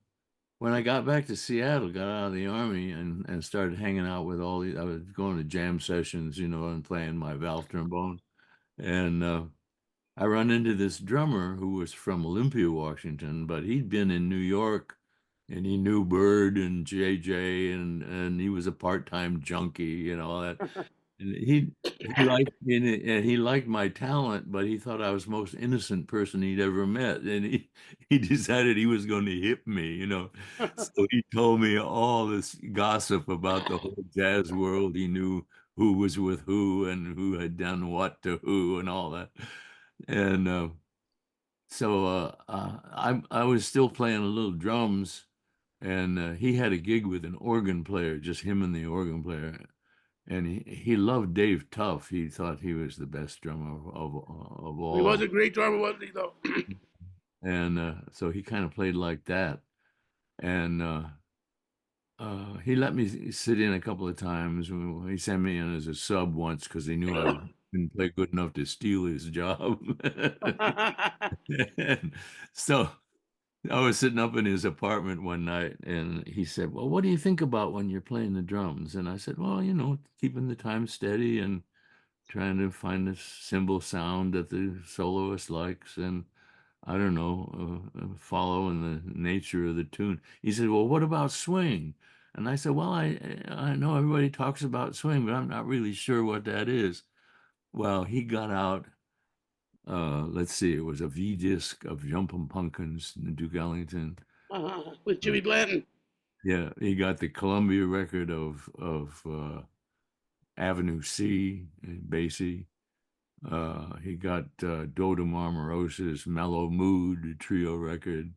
[SPEAKER 2] when I got back to Seattle, got out of the army and started hanging out with all these, I was going to jam sessions, and playing my valve trombone, and I run into this drummer who was from Olympia, Washington, but he'd been in New York, and he knew Bird and JJ, and he was a part-time junkie, all that. And he liked me, and he liked my talent, but he thought I was the most innocent person he'd ever met, and he decided he was going to hip me. So he told me all this gossip about the whole jazz world. He knew who was with who and who had done what to who and all that. And so I was still playing a little drums, and he had a gig with an organ player, just him and the organ player, and he loved Dave Tuff. He thought he was the best drummer of
[SPEAKER 1] He was
[SPEAKER 2] all,
[SPEAKER 1] a great drummer, wasn't he? Though.
[SPEAKER 2] and so he kind of played like that, and he let me sit in a couple of times. He sent me in as a sub once because he knew I didn't play good enough to steal his job. And so I was sitting up in his apartment one night, and he said, "Well, what do you think about when you're playing the drums?" And I said, "Well, keeping the time steady and trying to find the cymbal sound that the soloist likes, and I don't know, following the nature of the tune." He said, "Well, what about swing?" And I said, "Well, I know everybody talks about swing, but I'm not really sure what that is." Well, he got out, let's see, it was a V disc of Jumpin' Pumpkins and Duke Ellington.
[SPEAKER 1] With
[SPEAKER 2] Uh,
[SPEAKER 1] Jimmy Blanton.
[SPEAKER 2] yeah, he got the Columbia record of Avenue C, Basie. He got Dodo Marmarosa's Mellow Mood trio record.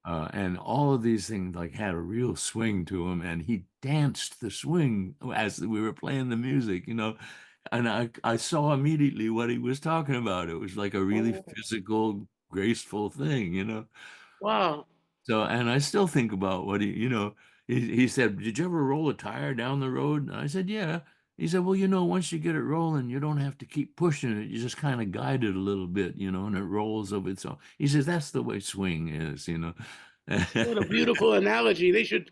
[SPEAKER 2] And all of these things like had a real swing to him, and he danced the swing as we were playing the music. And I saw immediately what he was talking about. It was like a really
[SPEAKER 1] Oh,
[SPEAKER 2] physical, graceful thing.
[SPEAKER 1] wow.
[SPEAKER 2] So, and I still think about what he said, "Did you ever roll a tire down the road?" And I said, "Yeah." He said, "Well, once you get it rolling, you don't have to keep pushing it. You just kind of guide it a little bit, and it rolls of its own." He says, "That's the way swing is."
[SPEAKER 1] What a beautiful analogy. They should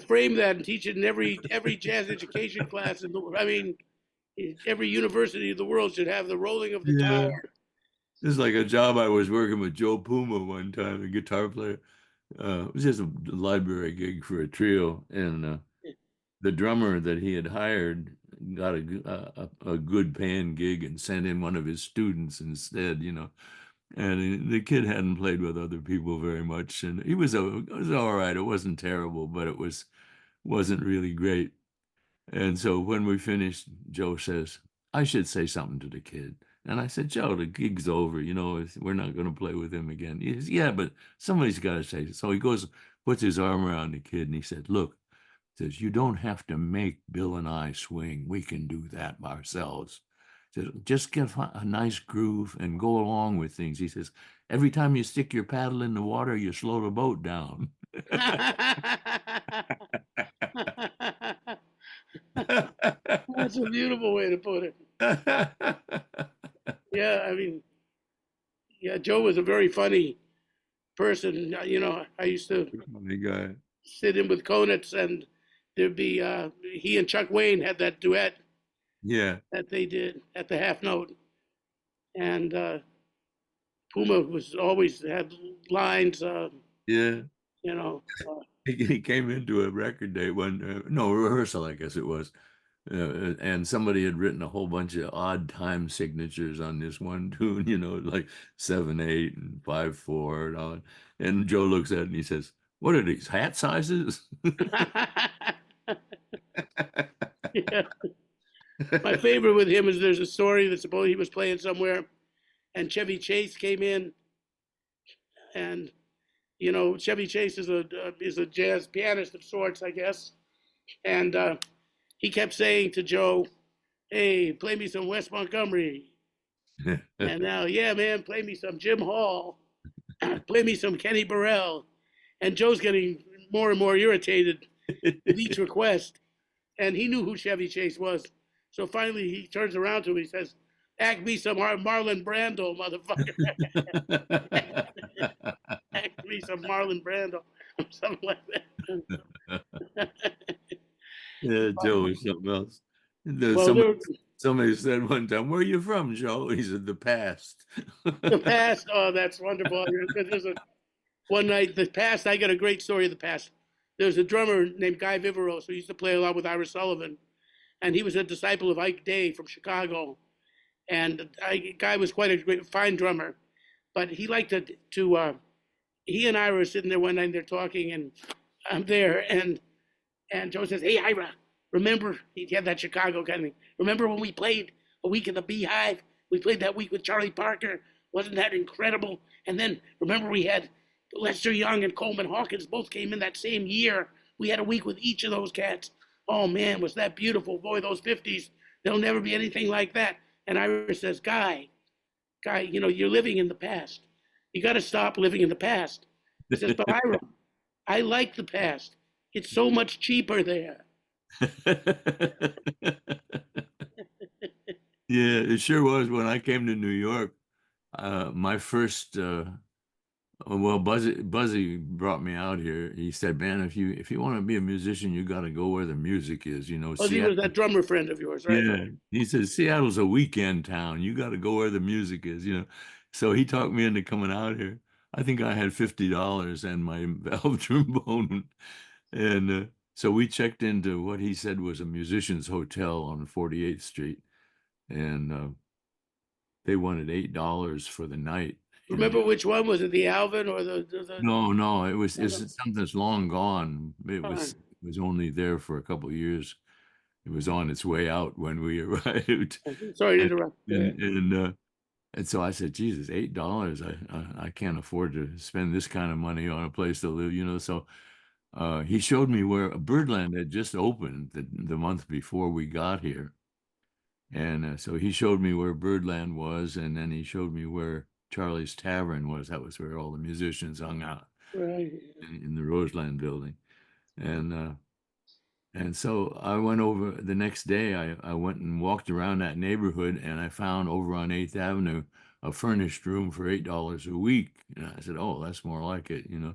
[SPEAKER 1] frame that and teach it in every jazz education class I mean, every university in the world should have the rolling of the
[SPEAKER 2] Yeah.
[SPEAKER 1] tire.
[SPEAKER 2] This is like a job I was working with Joe Puma one time, a guitar player. It was just a library gig for a trio, and the drummer that he had hired got a good paying gig and sent in one of his students instead, And the kid hadn't played with other people very much, and it was all right. It wasn't terrible, but wasn't really great. And so when we finished, Joe says, I should say something to the kid. And I said, Joe, the gig's over. We're not going to play with him again. He says, yeah, but somebody's got to say it. So he goes, puts his arm around the kid, and he said, look, says, you don't have to make Bill and I swing. We can do that ourselves. Says, just give a nice groove and go along with things. He says, every time you stick your paddle in the water, you slow the boat down.
[SPEAKER 1] That's a beautiful way to put it. Yeah, I mean, yeah, Joe was a very funny person. I used to
[SPEAKER 2] Funny guy.
[SPEAKER 1] sit in with Konitz, and there'd be he and Chuck Wayne had that duet
[SPEAKER 2] Yeah.
[SPEAKER 1] that they did at the half note, and Puma was always had lines.
[SPEAKER 2] Yeah.
[SPEAKER 1] You know, uh,
[SPEAKER 2] He came into a record day no, rehearsal, I guess it was. And somebody had written a whole bunch of odd time signatures on this one tune, like 7/8 and 5/4 and all. And Joe looks at it and he says, "What are these hat sizes?"
[SPEAKER 1] yeah. My favorite with him is there's a story that supposedly he was playing somewhere, and Chevy Chase came in, and Chevy Chase is a jazz pianist of sorts, I guess, and he kept saying to Joe, "Hey, play me some Wes Montgomery," and now, "Yeah, man, play me some Jim Hall, play me some Kenny Burrell," and Joe's getting more and more irritated with each request, and he knew who Chevy Chase was, so finally he turns around to him and he says, "Act me some Marlon Brando, motherfucker." Act me some Marlon Brando, or something like that.
[SPEAKER 2] Yeah, Joe was something else.
[SPEAKER 1] Well,
[SPEAKER 2] Somebody said one time, "Where are you from, Joe?" He said, "The past."
[SPEAKER 1] the past. Oh, that's wonderful. There's one night, the past. I got a great story of the past. There's a drummer named Guy Viveros who used to play a lot with Ira Sullivan, and he was a disciple of Ike Day from Chicago. And Guy was quite a fine drummer, but he liked to he and Ira were sitting there one night, and they're talking, and I'm there, and Joe says, "Hey, Ira, remember," he had that Chicago kind of thing. "Remember when we played a week in the Beehive? We played that week with Charlie Parker. Wasn't that incredible? And then remember we had Lester Young and Coleman Hawkins both came in that same year. We had a week with each of those cats. Oh man, was that beautiful? Boy, those 50s, there'll never be anything like that." And Ira says, Guy, you're living in the past. You got to stop living in the past." He says, "But Ira, I like the past. It's so much cheaper there."
[SPEAKER 2] Yeah, it sure was. When I came to New York, my first well, Buzzy brought me out here. He said, "Man, if you want to be a musician, you got to go where the music is.
[SPEAKER 1] Oh, he was
[SPEAKER 2] Seattle."
[SPEAKER 1] that drummer friend of yours, right?
[SPEAKER 2] Yeah, he says Seattle's a weekend town. You got to go where the music is. So he talked me into coming out here. I think I had $50 and my valve trombone, and so we checked into what he said was a musician's hotel on 48th Street, and they wanted $8 for the night.
[SPEAKER 1] Remember which one? Was it the Alvin or the
[SPEAKER 2] No, no, it's
[SPEAKER 1] no,
[SPEAKER 2] something that's long gone. It
[SPEAKER 1] no.
[SPEAKER 2] was only there for a couple of years. It was on its way out when we arrived.
[SPEAKER 1] Sorry to
[SPEAKER 2] And
[SPEAKER 1] interrupt.
[SPEAKER 2] and and so I said, Jesus, $8. I can't afford to spend this kind of money on a place to live. So he showed me where Birdland had just opened the month before we got here. And so he showed me where Birdland was, and then he showed me where Charlie's Tavern was. That was where all the musicians hung out
[SPEAKER 1] Right.
[SPEAKER 2] in the Roseland building. And so I went over the next day. I went and walked around that neighborhood, and I found over on 8th Avenue a furnished room for $8 a week. And I said, "Oh, that's more like it." And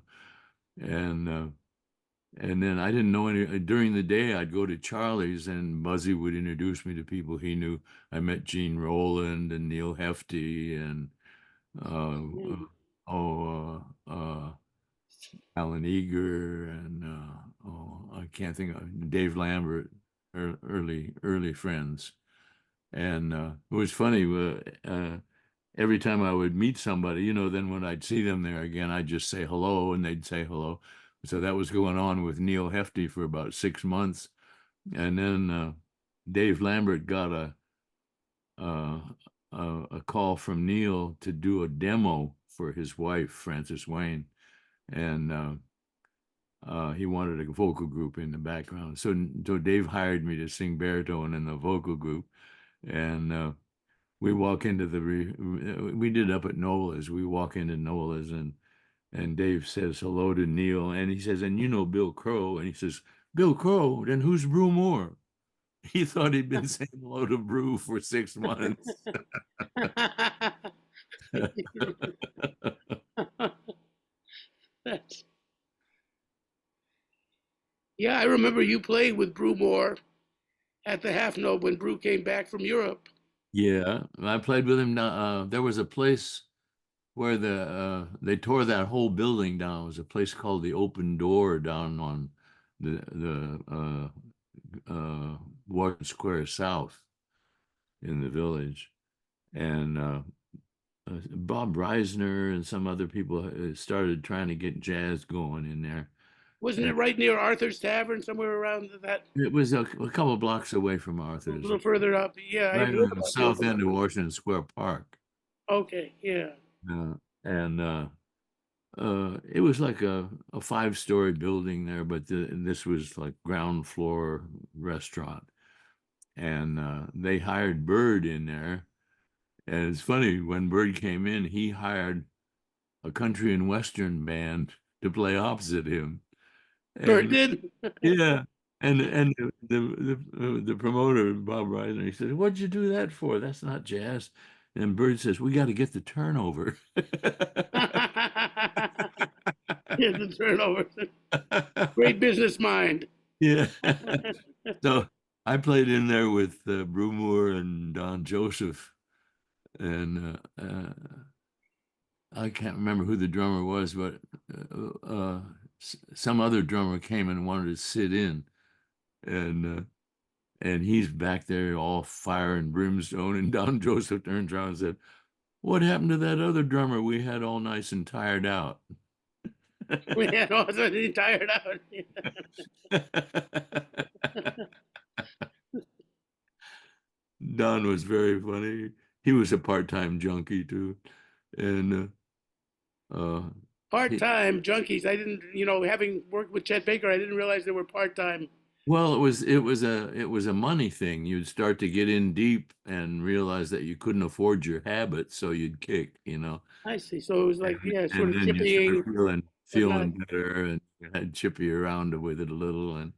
[SPEAKER 2] and then I didn't know any during the day. I'd go to Charlie's, and Buzzy would introduce me to people he knew. I met Gene Rowland and Neil Hefti and uh,
[SPEAKER 1] Mm.
[SPEAKER 2] Alan Eager, and I can't think of Dave Lambert, early friends. And it was funny. Every time I would meet somebody, then when I'd see them there again, I'd just say hello, and they'd say hello. So that was going on with Neil Hefti for about 6 months, and then Dave Lambert got uh, a call from Neil to do a demo for his wife, Frances Wayne, and he wanted a vocal group in the background. So Dave hired me to sing baritone in the vocal group, and we walk into we did up at Nola's. We walk into Nola's, and Dave says hello to Neil, and he says, and Bill Crow, and he says, Bill Crow, then who's Brew Moore? He thought he'd been saying hello to Brew for 6 months.
[SPEAKER 1] That's, yeah, I remember you playing with Brew Moore at the Half Note when Brew came back from Europe.
[SPEAKER 2] Yeah, I played with him. There was a place where they tore that whole building down. It was a place called the Open Door down on the Wharton Square South in the village, and Bob Reisner and some other people started trying to get jazz going in there.
[SPEAKER 1] Wasn't it
[SPEAKER 2] And
[SPEAKER 1] right near Arthur's Tavern, somewhere around that,
[SPEAKER 2] it was a couple of blocks away from
[SPEAKER 1] a
[SPEAKER 2] Arthur's,
[SPEAKER 1] little further up? Yeah, I
[SPEAKER 2] right
[SPEAKER 1] heard
[SPEAKER 2] on the
[SPEAKER 1] about you.
[SPEAKER 2] south end of Washington Square Park.
[SPEAKER 1] Okay, yeah.
[SPEAKER 2] And it was like a five-story building there, but this was like ground floor restaurant. And they hired Bird in there. And it's funny, when Bird came in, he hired a country and western band to play opposite him.
[SPEAKER 1] Bert
[SPEAKER 2] And
[SPEAKER 1] did.
[SPEAKER 2] yeah, and the promoter, Bob Reisner, he said, "What'd you do that for? That's not jazz." And Bird says, "We got to get the turnover."
[SPEAKER 1] Here's the turnover. Great business mind.
[SPEAKER 2] Yeah. So I played in there with Brew Moore and Don Joseph, and I can't remember who the drummer was, but some other drummer came and wanted to sit in, and and he's back there all fire and brimstone, and Don Joseph turns around and said, "What happened to that other drummer we had all nice and tired out?"
[SPEAKER 1] We had also tired out.
[SPEAKER 2] Don was very funny. He was a part-time junkie too, and uh, he,
[SPEAKER 1] Part-time junkies. I didn't, having worked with Chet Baker, I didn't realize they were part-time.
[SPEAKER 2] well, it was a money thing. You'd start to get in deep and realize that you couldn't afford your habit, so you'd kick.
[SPEAKER 1] I see. So it was like, yeah, sort
[SPEAKER 2] And
[SPEAKER 1] of
[SPEAKER 2] then you start
[SPEAKER 1] chippying,
[SPEAKER 2] feeling
[SPEAKER 1] but not.
[SPEAKER 2] feeling better, and you had chippy around with it a little, and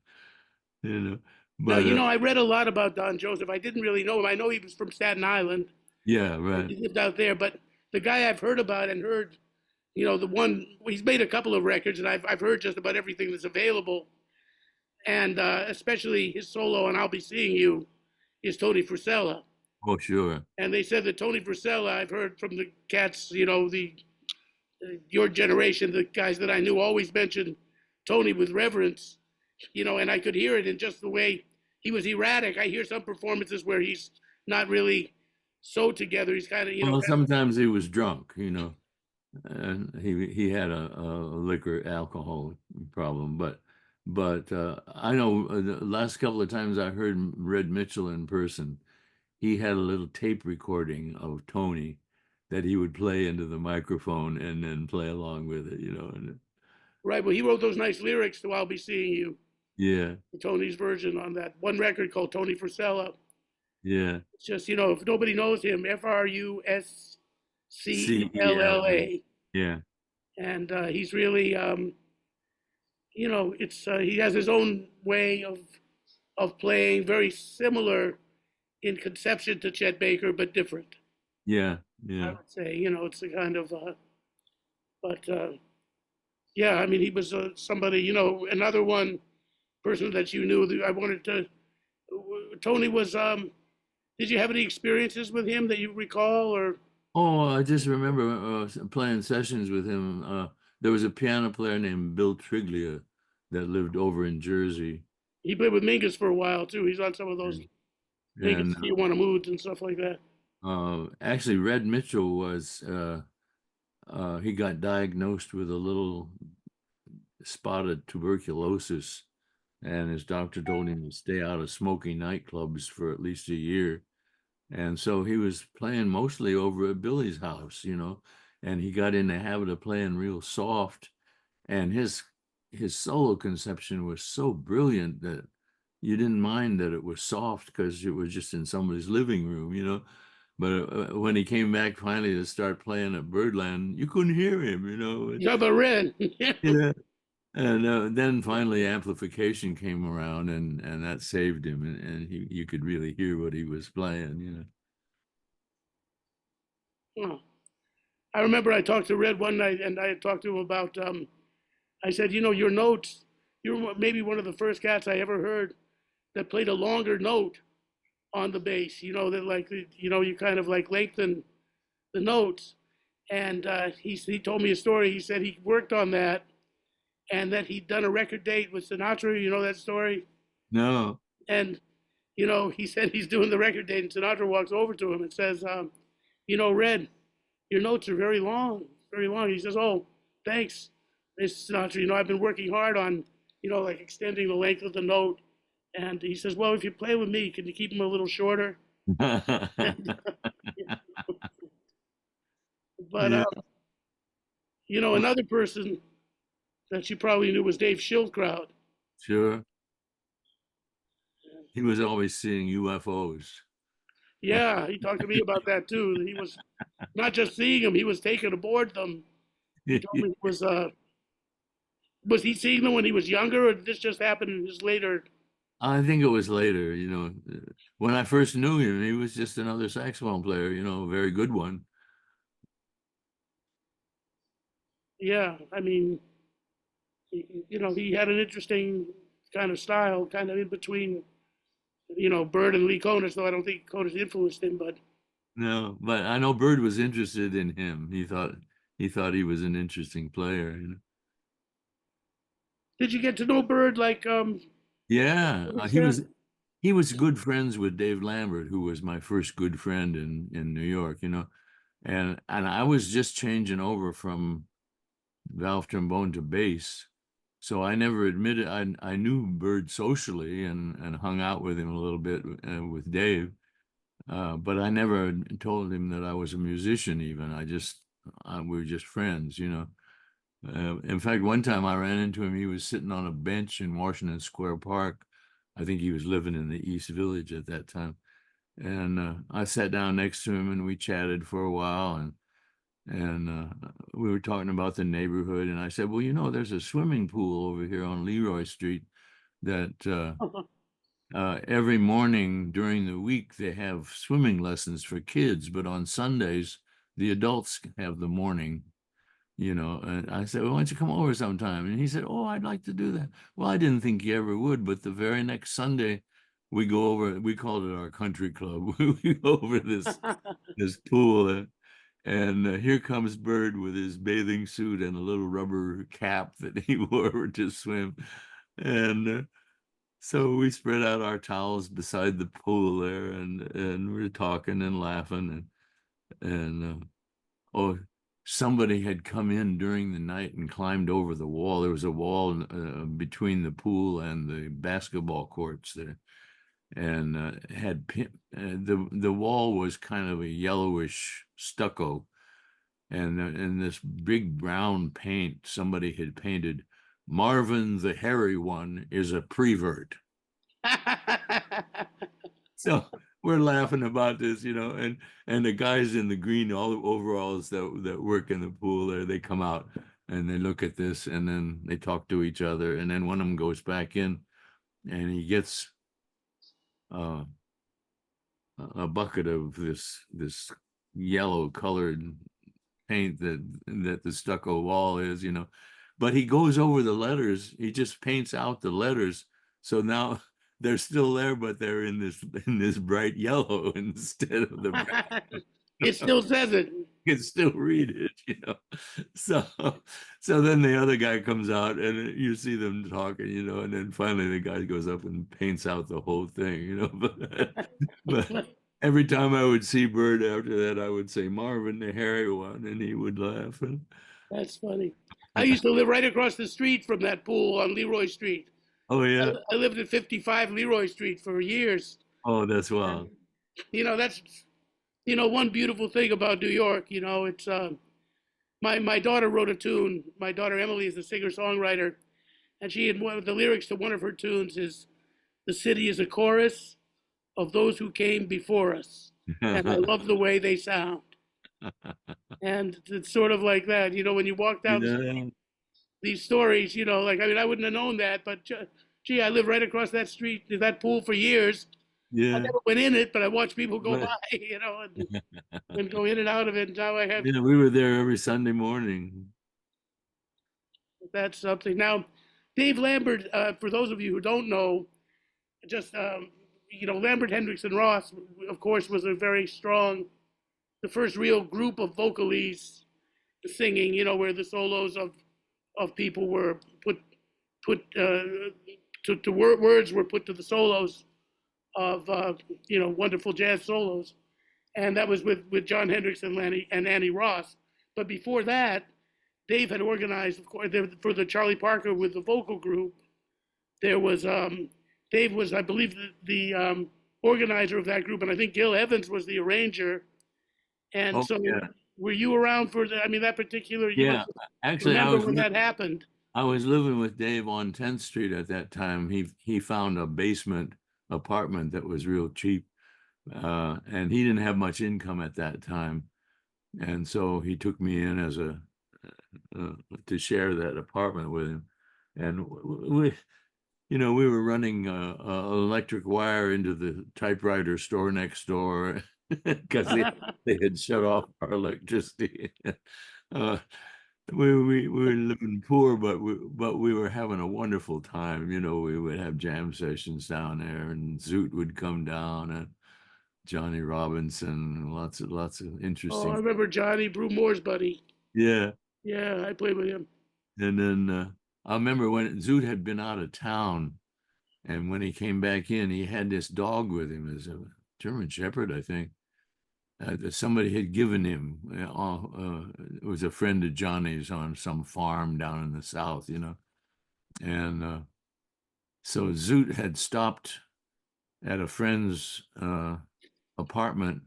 [SPEAKER 2] you know,
[SPEAKER 1] Now,
[SPEAKER 2] but
[SPEAKER 1] I read a lot about Don Joseph. I didn't really know him. I know he was from Staten Island.
[SPEAKER 2] yeah, right.
[SPEAKER 1] He lived out there, but the guy I've heard about and heard, the one he's made a couple of records, and I've heard just about everything that's available, and especially his solo on "I'll Be Seeing You" is Tony Frisella.
[SPEAKER 2] Oh, sure.
[SPEAKER 1] And they said that Tony Frisella, I've heard from the cats, the your generation, the guys that I knew, always mentioned Tony with reverence, and I could hear it in just the way he was erratic. I hear some performances where he's not really so together. He's kind of,
[SPEAKER 2] Well, sometimes he was drunk, and he had a liquor alcohol problem, but I know the last couple of times I heard Red Mitchell in person, he had a little tape recording of Tony that he would play into the microphone and then play along with it. And
[SPEAKER 1] right. Well, he wrote those nice lyrics to "I'll Be Seeing You,"
[SPEAKER 2] yeah,
[SPEAKER 1] Tony's version on that one record called Tony Frisella.
[SPEAKER 2] yeah,
[SPEAKER 1] It's just, if nobody knows him,
[SPEAKER 2] CELA,
[SPEAKER 1] Frussclla.
[SPEAKER 2] yeah,
[SPEAKER 1] And he's really, it's he has his own way of playing, very similar in conception to Chet Baker, but different.
[SPEAKER 2] yeah,
[SPEAKER 1] I
[SPEAKER 2] yeah,
[SPEAKER 1] would say, it's a kind of, but yeah, I mean, he was somebody, another one person that you knew that I wanted to. Tony was. Did you have any experiences with him that you recall, or?
[SPEAKER 2] Oh, I just remember playing sessions with him. There was a piano player named Bill Triglia that lived over in Jersey.
[SPEAKER 1] He played with Mingus for a while too. He's on some of those
[SPEAKER 2] And,
[SPEAKER 1] Mingus
[SPEAKER 2] and
[SPEAKER 1] Tijuana moods and stuff like that.
[SPEAKER 2] actually, Red Mitchell was, he got diagnosed with a little spotted tuberculosis, and his doctor told him to stay out of smoky nightclubs for at least a year. And so he was playing mostly over at Billy's house, and he got in the habit of playing real soft. And his solo conception was so brilliant that you didn't mind that it was soft because it was just in somebody's living room. But when he came back finally to start playing at Birdland, you couldn't hear him.
[SPEAKER 1] Yeah, but Red.
[SPEAKER 2] Yeah. And then finally amplification came around, and that saved him, and you could really hear what he was playing.
[SPEAKER 1] Oh. I remember I talked to Red one night, and I had talked to him about. I said, your notes. You're maybe one of the first cats I ever heard that played a longer note on the bass. That like you kind of like lengthen the notes. And he told me a story. He said he worked on that, and that he'd done a record date with Sinatra. You know that story.
[SPEAKER 2] No.
[SPEAKER 1] And he said he's doing the record date, and Sinatra walks over to him and says, Red, your notes are very long, very long. He says, oh, thanks, Mr. Sinatra. I've been working hard on, like extending the length of the note. And he says, well, if you play with me, can you keep them a little shorter? And, but,
[SPEAKER 2] Yeah, well,
[SPEAKER 1] another person that you probably knew was Dave Schildkraut.
[SPEAKER 2] sure. He was always seeing UFOs.
[SPEAKER 1] Yeah, he talked to me about that too. He was not just seeing them; he was taking aboard them. He told me was he seeing them when he was younger, or did this just happen in his later?
[SPEAKER 2] I think it was later. When I first knew him, he was just another saxophone player, a very good one.
[SPEAKER 1] Yeah, I mean, he had an interesting kind of style, kind of in between, Bird and Lee Konitz. Though I don't think Konitz influenced him, but
[SPEAKER 2] No, but I know Bird was interested in him. He thought he was an interesting player.
[SPEAKER 1] did you get to know Bird like
[SPEAKER 2] Yeah,
[SPEAKER 1] to an
[SPEAKER 2] he
[SPEAKER 1] extent?
[SPEAKER 2] was he was good friends with Dave Lambert, who was my first good friend in New York. And I was just changing over from valve trombone to bass. So I never admitted I knew Bird socially and hung out with him a little bit with Dave, but I never told him that I was a musician. Even we were just friends. In fact, one time I ran into him. He was sitting on a bench in Washington Square Park. I think he was living in the East Village at that time, and I sat down next to him and we chatted for a while and we were talking about the neighborhood, and I said, well, there's a swimming pool over here on Leroy Street that every morning during the week they have swimming lessons for kids, but on Sundays the adults have the morning. And I said, well, why don't you come over sometime? And he said, oh, I'd like to do that. Well, I didn't think he ever would, but the very next Sunday we go over, we called it our country club. We go over this pool and here comes Bird with his bathing suit and a little rubber cap that he wore to swim. And so we spread out our towels beside the pool there, and we're talking and laughing, and oh, somebody had come in during the night and climbed over the wall. There was a wall between the pool and the basketball courts there, and the wall was kind of a yellowish stucco, and in this big brown paint, somebody had painted, Marvin the hairy one is a prevert. So we're laughing about this, and the guys in the green all overalls that work in the pool there, they come out and they look at this and then they talk to each other, and then one of them goes back in and he gets uh, a bucket of this yellow colored paint that the stucco wall is. But he goes over the letters. He just paints out the letters. So now they're still there, but they're in this bright yellow instead of the
[SPEAKER 1] It still says it.
[SPEAKER 2] Can still read it, you know. So so then the other guy comes out and you see them talking, you know, and then finally the guy goes up and paints out the whole thing, you know. But every time I would see Bird after that, I would say Marvin the hairy one, and he would laugh. And
[SPEAKER 1] That's funny. I used to live right across the street from that pool on Leroy Street.
[SPEAKER 2] oh
[SPEAKER 1] I,
[SPEAKER 2] yeah,
[SPEAKER 1] I lived at 55 Leroy Street for years.
[SPEAKER 2] oh that's
[SPEAKER 1] And,
[SPEAKER 2] wild.
[SPEAKER 1] that's, one beautiful thing about New York, it's, my daughter wrote a tune. My daughter Emily is a singer-songwriter, and she had one of the lyrics to one of her tunes is, "The city is a chorus of those who came before us, and I love the way they sound." And it's sort of like that, when you walk down the street,
[SPEAKER 2] Yeah,
[SPEAKER 1] these stories, I wouldn't have known that, but gee, I lived right across that street, that pool for years. I
[SPEAKER 2] yeah.
[SPEAKER 1] never went in it, but I watched people go
[SPEAKER 2] But
[SPEAKER 1] by, and go in and out of it. And now I have
[SPEAKER 2] yeah, we were there every Sunday morning.
[SPEAKER 1] that's something. Now, Dave Lambert, for those of you who don't know, just Lambert, Hendricks, and Ross, of course, was a very strong, the first real group of vocalists singing. Where the solos of people were put words were put to the solos of wonderful jazz solos, and that was with John Hendricks and Annie Ross. But before that, Dave had organized, of course, for the Charlie Parker with the vocal group. There was Dave was, I believe, the organizer of that group, and I think Gil Evans was the arranger. And
[SPEAKER 2] Oh
[SPEAKER 1] so,
[SPEAKER 2] yeah,
[SPEAKER 1] were you around for that? I mean, that particular, you
[SPEAKER 2] yeah.
[SPEAKER 1] must
[SPEAKER 2] Actually,
[SPEAKER 1] remember when that happened.
[SPEAKER 2] I was living with Dave on 10th Street at that time. He found a basement apartment that was real cheap, and he didn't have much income at that time, and so he took me in as a to share that apartment with him, and we were running electric wire into the typewriter store next door because they had shut off our electricity. uh, we were living poor, but we were having a wonderful time. We would have jam sessions down there, and Zoot would come down, and Johnny Robinson, lots of
[SPEAKER 1] Oh, I
[SPEAKER 2] interesting.
[SPEAKER 1] remember Johnny Brew Moore's buddy.
[SPEAKER 2] Yeah,
[SPEAKER 1] Yeah, I played with him.
[SPEAKER 2] and then I remember when Zoot had been out of town, and when he came back in, he had this dog with him, as a German Shepherd, I think, that somebody had given him. It was a friend of Johnny's on some farm down in the South, and so Zoot had stopped at a friend's apartment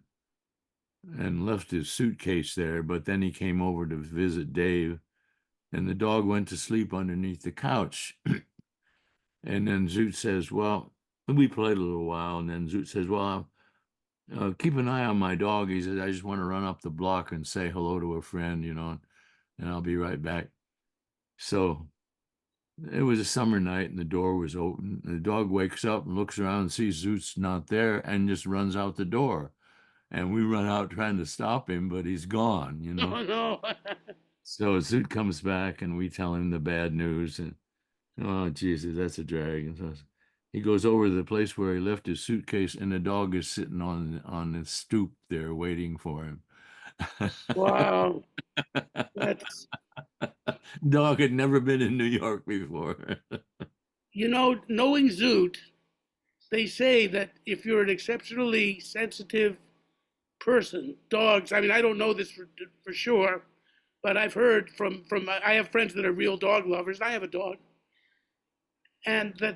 [SPEAKER 2] and left his suitcase there, but then he came over to visit Dave, and the dog went to sleep underneath the couch. And then Zoot says, well, we played a little while, and then Zoot says, well, keep an eye on my dog. He says, I just want to run up the block and say hello to a friend, and I'll be right back. So it was a summer night, and the door was open. The dog wakes up and looks around and sees Zoot's not there and just runs out the door. And we run out trying to stop him, but he's gone.
[SPEAKER 1] Oh no.
[SPEAKER 2] So Zoot comes back, and we tell him the bad news, and oh, Jesus, that's a drag. And so he goes over to the place where he left his suitcase, and the dog is sitting on the stoop there waiting for him.
[SPEAKER 1] Wow. That's,
[SPEAKER 2] Dog had never been in New York before.
[SPEAKER 1] knowing Zoot, they say that if you're an exceptionally sensitive person, dogs, I mean, I don't know this for sure, but I've heard from I have friends that are real dog lovers. I have a dog, and that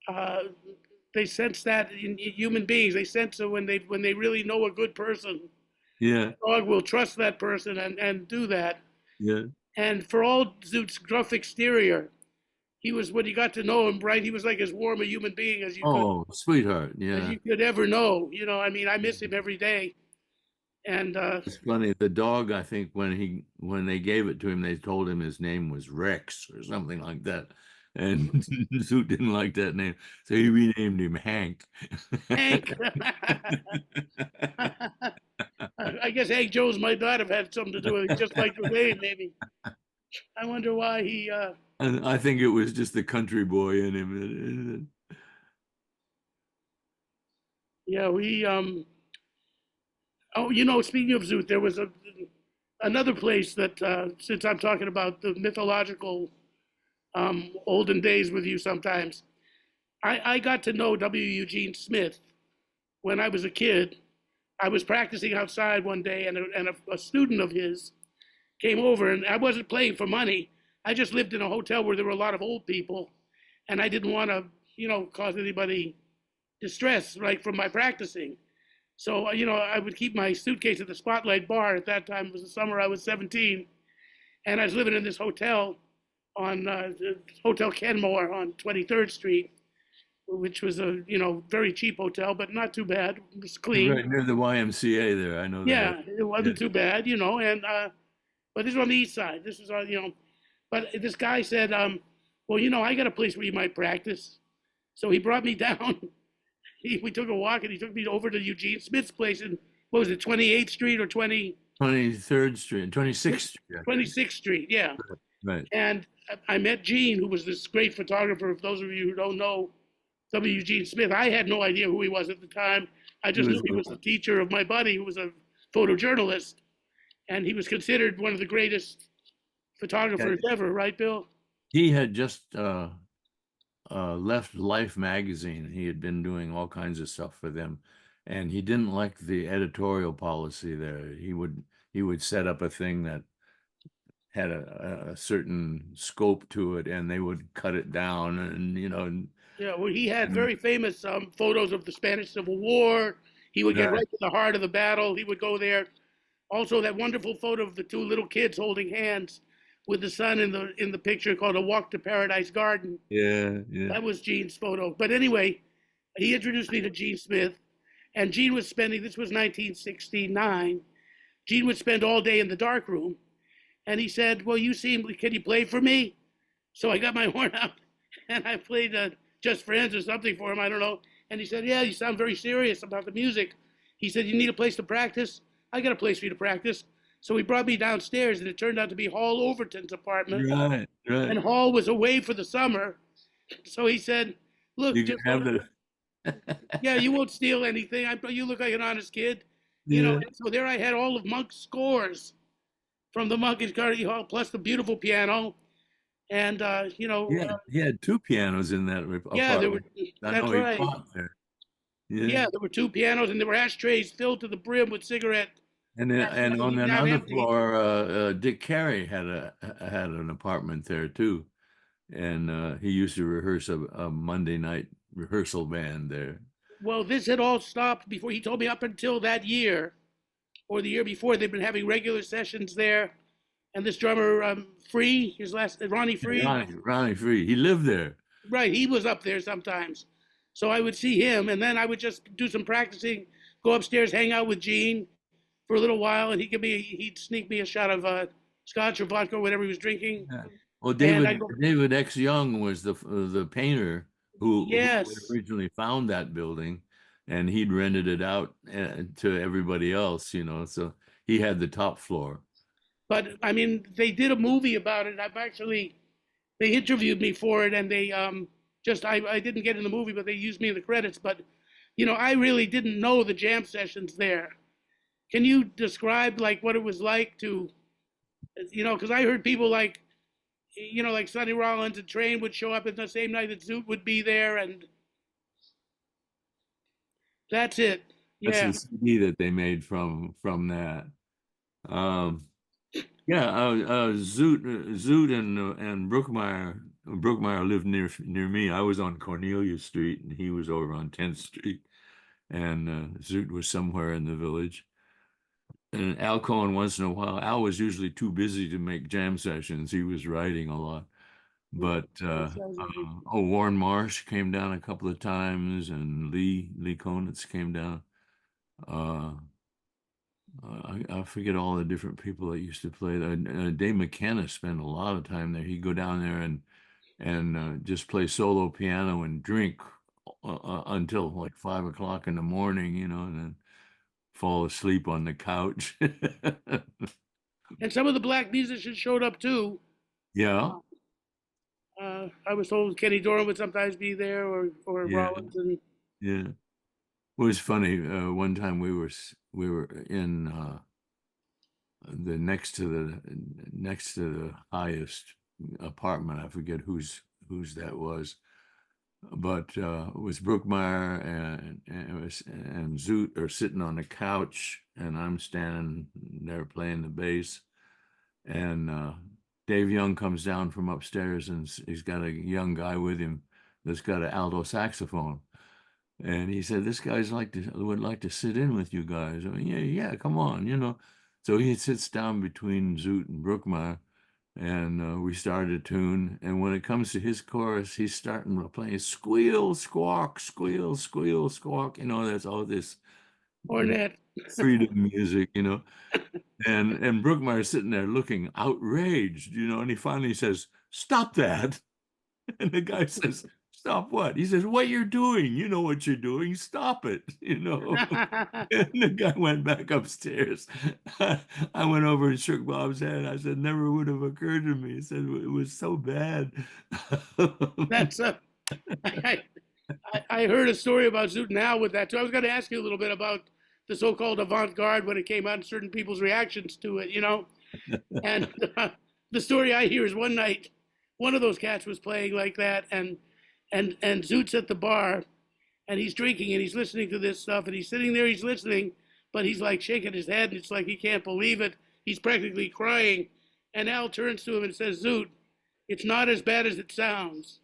[SPEAKER 1] uh, they sense that in human beings. They sense it when they really know a good person.
[SPEAKER 2] Yeah,
[SPEAKER 1] Dog will trust that person and do that.
[SPEAKER 2] yeah.
[SPEAKER 1] And for all Zoot's gruff exterior, he was, when you got to know him, right, he was like as warm a human being
[SPEAKER 2] Oh, sweetheart.
[SPEAKER 1] as
[SPEAKER 2] Yeah.
[SPEAKER 1] you could ever know. I mean, I miss him every day. And
[SPEAKER 2] It's funny. The dog, I think, when they gave it to him, they told him his name was Rex or something like that. And Zoot didn't like that name, so he renamed him Hank.
[SPEAKER 1] Hank, I guess Hank Jones might not have had something to do with it, just like the name, maybe. I wonder why he.
[SPEAKER 2] And I think it was just the country boy in him.
[SPEAKER 1] Yeah, we. Oh, speaking of Zoot, there was another place that, since I'm talking about the mythological olden days with you sometimes, I got to know W. Eugene Smith when I was a kid. I was practicing outside one day, and a student of his came over, and I wasn't playing for money. I just lived in a hotel where there were a lot of old people, and I didn't want to, cause anybody distress, right, from my practicing. So, I would keep my suitcase at the Spotlight Bar. At that time, it was the summer I was 17, and I was living in this hotel on Hotel Kenmore on 23rd Street, which was a, very cheap hotel, but not too bad. It was clean.
[SPEAKER 2] Right near the YMCA there. I know that.
[SPEAKER 1] Yeah, it
[SPEAKER 2] Yeah.
[SPEAKER 1] wasn't too bad, and but this is on the east side. This is on, but this guy said, well, I got a place where you might practice. So he brought me down. We took a walk, and he took me over to Eugene Smith's place in, what was it, 28th Street or
[SPEAKER 2] 23rd Street, 26th Street.
[SPEAKER 1] 26th Street, yeah.
[SPEAKER 2] Right.
[SPEAKER 1] And I met Gene, who was this great photographer. For those of you who don't know W. Eugene Smith, I had no idea who he was at the time. I just knew he was the teacher of my buddy, who was a photojournalist, and he was considered one of the greatest photographers ever, right, Bill?
[SPEAKER 2] He had just left Life magazine. He had been doing all kinds of stuff for them, and he didn't like the editorial policy there. He would set up a thing that had a certain scope to it, and they would cut it down, and
[SPEAKER 1] Yeah, well, he had
[SPEAKER 2] and
[SPEAKER 1] very famous photos of the Spanish Civil War. He would get
[SPEAKER 2] right,
[SPEAKER 1] right to the heart of the battle. He would go there. Also, that wonderful photo of the two little kids holding hands with the son in the picture called "A Walk to Paradise Garden."
[SPEAKER 2] yeah, yeah,
[SPEAKER 1] That was Gene's photo. But anyway, he introduced me to Gene Smith, and Gene was spending. This was 1969. Gene would spend all day in the dark room, and he said, "Well, can you play for me?" So I got my horn out, and I played Just Friends or something for him. I don't know. And he said, "Yeah, you sound very serious about the music." He said, "You need a place to practice? I got a place for you to practice." So he brought me downstairs, and it turned out to be Hall Overton's apartment.
[SPEAKER 2] right, right.
[SPEAKER 1] And Hall was away for the summer. So he said, "Look,
[SPEAKER 2] You can
[SPEAKER 1] just
[SPEAKER 2] have
[SPEAKER 1] yeah,
[SPEAKER 2] the
[SPEAKER 1] you won't steal anything. You look like an honest kid."
[SPEAKER 2] yeah,
[SPEAKER 1] And so there I had all of Monk's scores from the Monk and Carnegie Hall, plus the beautiful piano. And,
[SPEAKER 2] he had two pianos in that
[SPEAKER 1] yeah,
[SPEAKER 2] apartment. I
[SPEAKER 1] that's
[SPEAKER 2] know he
[SPEAKER 1] right.
[SPEAKER 2] taught there. Yeah.
[SPEAKER 1] Yeah, there were two pianos, and there were ashtrays filled to the brim with cigarette
[SPEAKER 2] And then,
[SPEAKER 1] ashes
[SPEAKER 2] and
[SPEAKER 1] that he
[SPEAKER 2] on
[SPEAKER 1] would have
[SPEAKER 2] another
[SPEAKER 1] empty.
[SPEAKER 2] floor, Dick Carey had an apartment there too, and he used to rehearse a Monday night rehearsal band there.
[SPEAKER 1] Well, this had all stopped before he told me up until that year or the year before, they've been having regular sessions there. And this drummer, Free, his last, Ronnie
[SPEAKER 2] Yeah,
[SPEAKER 1] Free,
[SPEAKER 2] Ronnie Free, he lived there.
[SPEAKER 1] right, he was up there sometimes. So I would see him, and then I would just do some practicing, go upstairs, hang out with Gene for a little while, and he'd sneak me a shot of scotch or vodka or whatever he was drinking.
[SPEAKER 2] Yeah. Well,
[SPEAKER 1] And
[SPEAKER 2] David
[SPEAKER 1] I go,
[SPEAKER 2] David X. Young was the painter who
[SPEAKER 1] yes,
[SPEAKER 2] originally found that building, and he'd rented it out to everybody else, So he had the top floor.
[SPEAKER 1] but I mean, they did a movie about it. They interviewed me for it, and they I didn't get in the movie, but they used me in the credits. But I really didn't know the jam sessions there. Can you describe like what it was like to, because I heard people like, like Sonny Rollins and Train would show up at the same night that Zoot would be there, and that's it.
[SPEAKER 2] That's
[SPEAKER 1] Yeah.
[SPEAKER 2] the CD that they made from that. Um, yeah, Zoot and Brookmeyer lived near me. I was on Cornelia Street, and he was over on 10th Street, and Zoot was somewhere in the village. And Al Cohen once in a while. Al was usually too busy to make jam sessions. He was writing a lot. But Warren Marsh came down a couple of times, and Lee Konitz came down. Uh, I forget all the different people that used to play there. Dave McKenna spent a lot of time there. He'd go down there and just play solo piano and drink until like 5 o'clock in the morning, and then fall asleep on the couch.
[SPEAKER 1] And some of the black musicians showed up too.
[SPEAKER 2] Yeah,
[SPEAKER 1] I was told Kenny Dorham would sometimes be there, or
[SPEAKER 2] yeah,
[SPEAKER 1] Rollins, and
[SPEAKER 2] yeah. was funny. One time we were in the next to the highest apartment. I forget whose that was, but it was Brookmeyer and Zoot are sitting on the couch, and I'm standing there playing the bass, and Dave Young comes down from upstairs, and he's got a young guy with him that's got an alto saxophone. And he said, "This guy's would like to sit in with you guys." I mean, yeah, yeah, come on, you know. So he sits down between Zoot and Brookmeyer, and we started a tune. And when it comes to his chorus, he's starting to play squeal, squawk, squeal, squeal, squawk. You know, that's all this
[SPEAKER 1] Ornette.
[SPEAKER 2] freedom music, you know. And Brookmeyer's sitting there looking outraged, you know, and he finally says, "Stop that." And the guy says, "Stop what?" He says, "What you're doing. You know what you're doing. Stop it." You know. And the guy went back upstairs. I went over and shook Bob's hand. I said, "Never would have occurred to me." He said, "It was so bad."
[SPEAKER 1] That's I, I heard a story about Zoot now with that too. I was going to ask you a little bit about the so-called avant-garde when it came out and certain people's reactions to it, you know. And the story I hear is one night, one of those cats was playing like that, and Zoot's at the bar, and he's drinking and he's listening to this stuff, and he's sitting there, he's listening, but he's like shaking his head, and it's like he can't believe it. He's practically crying, and Al turns to him and says, "Zoot, it's not as bad as it sounds."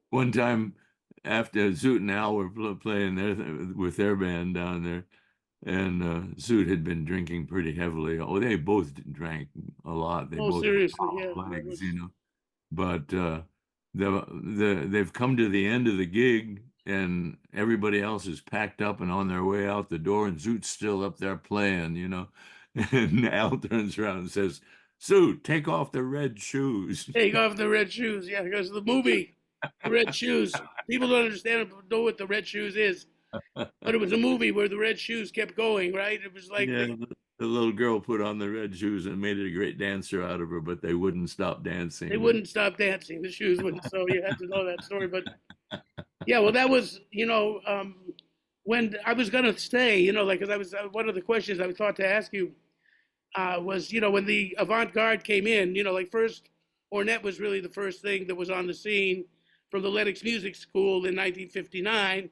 [SPEAKER 2] One time, after Zoot and Al were playing with their band down there, and Zoot had been drinking pretty heavily. Oh, they both drank a lot. They
[SPEAKER 1] Oh,
[SPEAKER 2] both had
[SPEAKER 1] seriously,
[SPEAKER 2] tall
[SPEAKER 1] yeah, that
[SPEAKER 2] legs, you
[SPEAKER 1] was.
[SPEAKER 2] know. But they've come to the end of the gig, and everybody else is packed up and on their way out the door, and Zoot's still up there playing, you know. And Al turns around and says, "Zoot, take off the red shoes."
[SPEAKER 1] Take off the red shoes. Yeah, because the movie, the red shoes. People don't understand, know what the red shoes is, but it was a movie where the red shoes kept going, right? It was like
[SPEAKER 2] Yeah, the little girl put on the red shoes and made it a great dancer out of her, but they wouldn't stop
[SPEAKER 1] they
[SPEAKER 2] dancing.
[SPEAKER 1] wouldn't stop dancing. The shoes wouldn't. So you had to know that story. But yeah, well, that was, when I was gonna stay, like, because I was one of the questions I thought to ask you was, when the avant-garde came in, like first Ornette was really the first thing that was on the scene from the Lenox Music School in 1959.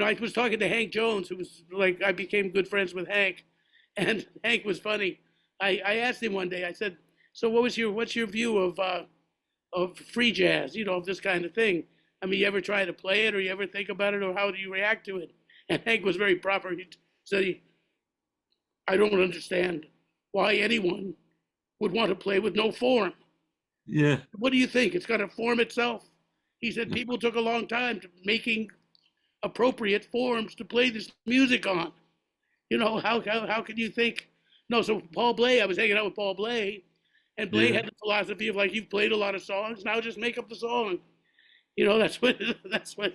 [SPEAKER 1] I was talking to Hank Jones, who was like, I became good friends with Hank, and Hank was funny. I asked him one day, I said, "So what's your view of free jazz, of this kind of thing? I mean, you ever try to play it, or you ever think about it, or how do you react to it?" And Hank was very proper. He said, "I don't understand why anyone would want to play with no form.
[SPEAKER 2] Yeah.
[SPEAKER 1] What do you think? It's got to form itself." He said people took a long time to making appropriate forms to play this music on. How can you think? No, so Paul Bley, I was hanging out with Paul Bley, and Bley
[SPEAKER 2] Yeah.
[SPEAKER 1] had the philosophy of like, you've played a lot of songs, now just make up the song. That's what that's what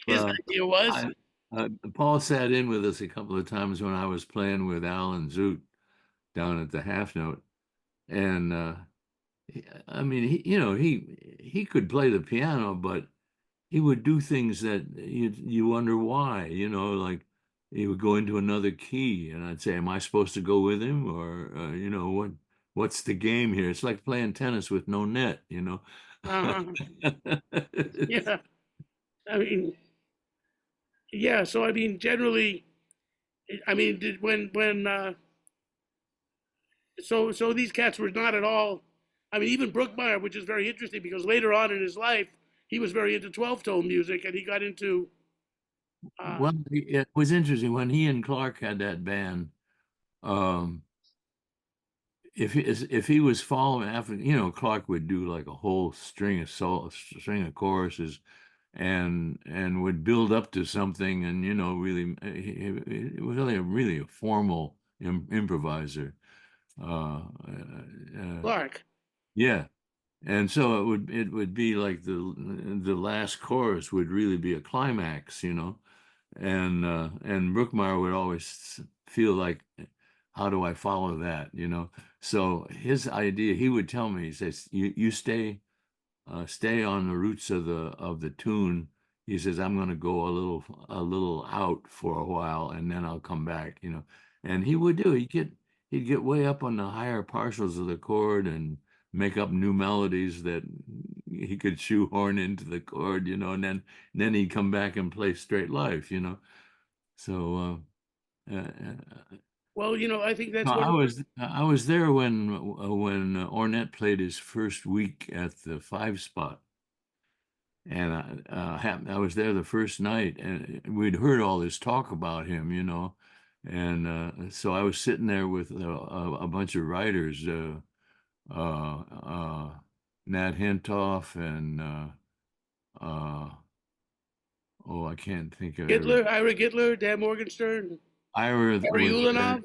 [SPEAKER 1] his
[SPEAKER 2] Well,
[SPEAKER 1] idea was.
[SPEAKER 2] I, Paul sat in with us a couple of times when I was playing with Al and Zoot down at the half note. And I mean, he could play the piano, but he would do things that you wonder why, like he would go into another key, and I'd say, "Am I supposed to go with him, or what's the game here?" It's like playing tennis with no net, you know.
[SPEAKER 1] Uh-huh. Yeah, I mean, yeah. So I mean, generally, I mean, did when so these cats were not at all. I mean, even Brookmeyer, which is very interesting because later on in his life, he was very into 12-tone music, and he got into. Uh,
[SPEAKER 2] Well, it was interesting when he and Clark had that band. Um, if he was following after, Clark would do like a whole string of choruses, and would build up to something, and really, it was really a formal improviser.
[SPEAKER 1] Clark.
[SPEAKER 2] Yeah, and so it would be like the last chorus would really be a climax, and Brookmeyer would always feel like, how do I follow that, So his idea, he would tell me, he says, you stay on the roots of the tune. he says, I'm going to go a little out for a while and then I'll come back, and he would do. He'd get way up on the higher partials of the chord and make up new melodies that he could shoehorn into the chord, and then he'd come back and play straight life. So
[SPEAKER 1] Well, I think that's
[SPEAKER 2] I
[SPEAKER 1] one.
[SPEAKER 2] was there when Ornette played his first week at the Five Spot, and I was there the first night, and we'd heard all this talk about him. And so I was sitting there with a bunch of writers, uh, uh, Nat Hentoff and uh, oh, I can't think of every.
[SPEAKER 1] Gittler, Ira Gittler, Dan Morgenstern,
[SPEAKER 2] Ira
[SPEAKER 1] Harry
[SPEAKER 2] was there,
[SPEAKER 1] Ulanov.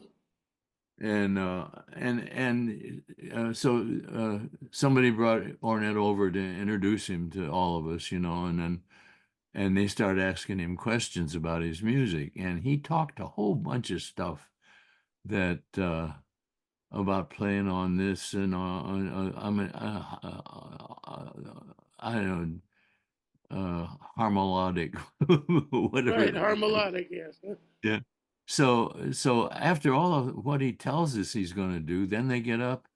[SPEAKER 2] so somebody brought Ornette over to introduce him to all of us, and they started asking him questions about his music, and he talked a whole bunch of stuff that about playing on this and I mean, I don't know, harmonic, whatever.
[SPEAKER 1] Right, harmonic, yes.
[SPEAKER 2] Yeah. So after all of what he tells us he's going to do, then they get up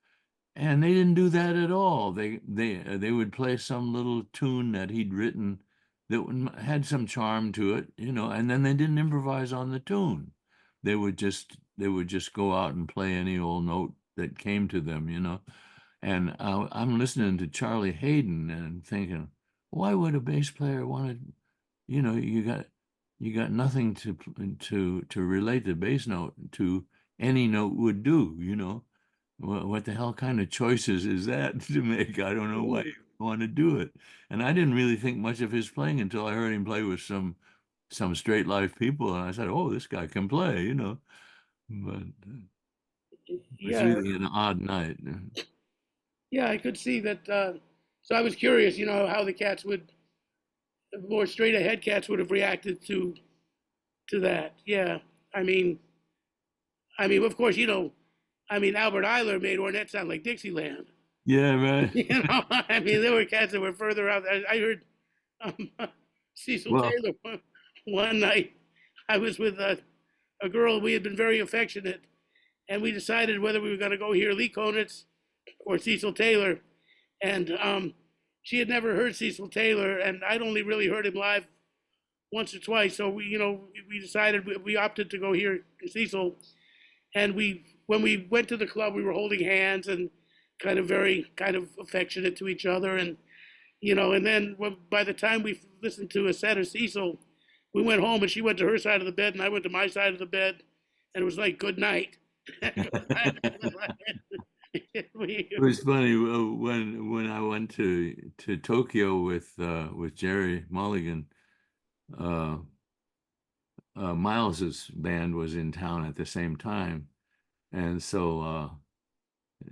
[SPEAKER 2] and they didn't do that at all. They would play some little tune that he'd written that had some charm to it, and then they didn't improvise on the tune. They would just go out and play any old note that came to them. And I'm listening to Charlie Hayden and thinking, why would a bass player want to, you got nothing to relate the bass note to any note would do. What the hell kind of choices is that to make? I don't know why you want to do it. And I didn't really think much of his playing until I heard him play with some straight life people, and I said, "Oh, this guy can play." But it was
[SPEAKER 1] Yeah,
[SPEAKER 2] really an odd night.
[SPEAKER 1] yeah, I could see that. So I was curious, how the cats would, more straight ahead cats would have reacted to that. Yeah, I mean, of course, Albert Eiler made Ornette sound like Dixieland.
[SPEAKER 2] Yeah, right.
[SPEAKER 1] There were cats that were further out. I heard um, Cecil
[SPEAKER 2] Well,
[SPEAKER 1] Taylor one night. I was with a girl. We had been very affectionate, and we decided whether we were going to go hear Lee Konitz or Cecil Taylor. And she had never heard Cecil Taylor, and I'd only really heard him live once or twice. So we decided we opted to go hear Cecil. And when we went to the club, we were holding hands and kind of affectionate to each other. And then by the time we listened to a set of Cecil, we went home and she went to her side of the bed and I went to my side of the bed, and it was like good night.
[SPEAKER 2] it was funny when I went to Tokyo with Jerry Mulligan. Uh, Miles's band was in town at the same time, and so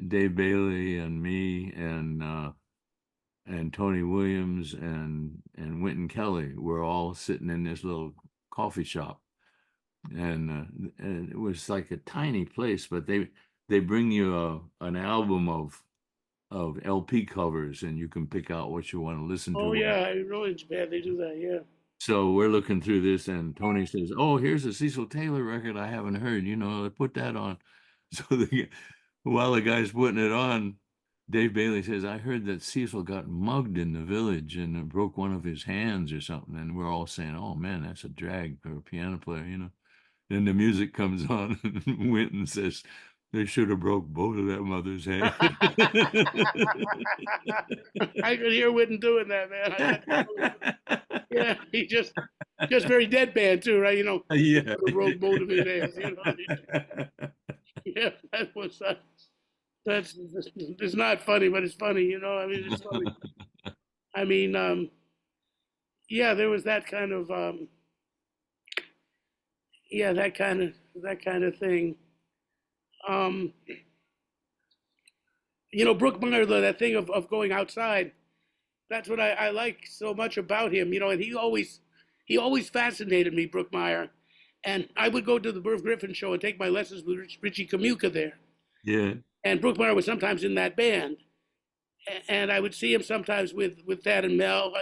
[SPEAKER 2] Dave Bailey and me and Tony Williams and Wynton Kelly were all sitting in this little coffee shop, and it was like a tiny place, but they bring you an album of LP covers, and you can pick out what you want to listen
[SPEAKER 1] Oh
[SPEAKER 2] to.
[SPEAKER 1] yeah, I know in Japan they do that. Yeah.
[SPEAKER 2] So we're looking through this, and Tony says, "Oh, here's a Cecil Taylor record I haven't heard. Put that on." So while the guy's putting it on, Dave Bailey says, "I heard that Cecil got mugged in the village and broke one of his hands or something." And we're all saying, "Oh man, that's a drag for a piano player." Then the music comes on, and Winton says, "They should have broke both of their mother's hands."
[SPEAKER 1] I could hear Whitten doing that, man. Yeah, he just very deadpan too, right?
[SPEAKER 2] Yeah.
[SPEAKER 1] The road boat of his hands. Yeah, that was that's it's not funny, but it's funny. It's funny. I mean, yeah, there was that kind of yeah, that kind of thing. Um, Brookmeyer, that thing of going outside. That's what I like so much about him. And he always fascinated me, Brookmeyer. And I would go to the Merv Griffin show and take my lessons with Richie Kamuka there.
[SPEAKER 2] Yeah.
[SPEAKER 1] And Brookmeyer was sometimes in that band. and I would see him sometimes with Thad and Mel,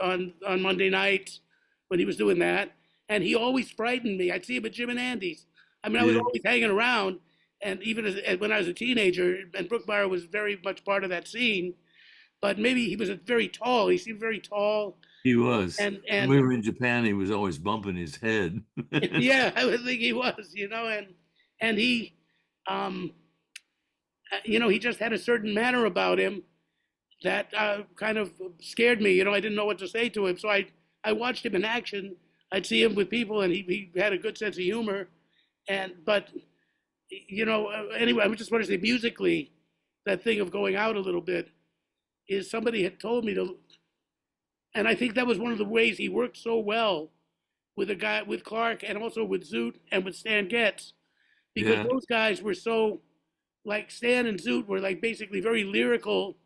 [SPEAKER 1] on Monday nights when he was doing that, and he always frightened me. I'd see him at Jim and Andy's. I mean, I was
[SPEAKER 2] Yeah.
[SPEAKER 1] always hanging around, and even when I was a teenager, and Brookmeyer was very much part of that scene. But maybe he was very tall. He seemed very tall,
[SPEAKER 2] He was. When
[SPEAKER 1] and
[SPEAKER 2] we were in Japan, he was always bumping his head.
[SPEAKER 1] yeah, I would think he was, and he, um, he just had a certain manner about him that kind of scared me. I didn't know what to say to him, so I watched him in action. I'd see him with people, and he had a good sense of humor, but anyway, I just want to say musically, that thing of going out a little bit is somebody had told me to, and I think that was one of the ways he worked so well with a guy with Clark and also with Zoot and with Stan Getz, because
[SPEAKER 2] Yeah.
[SPEAKER 1] those guys were so, like, Stan and Zoot were like basically very lyrical,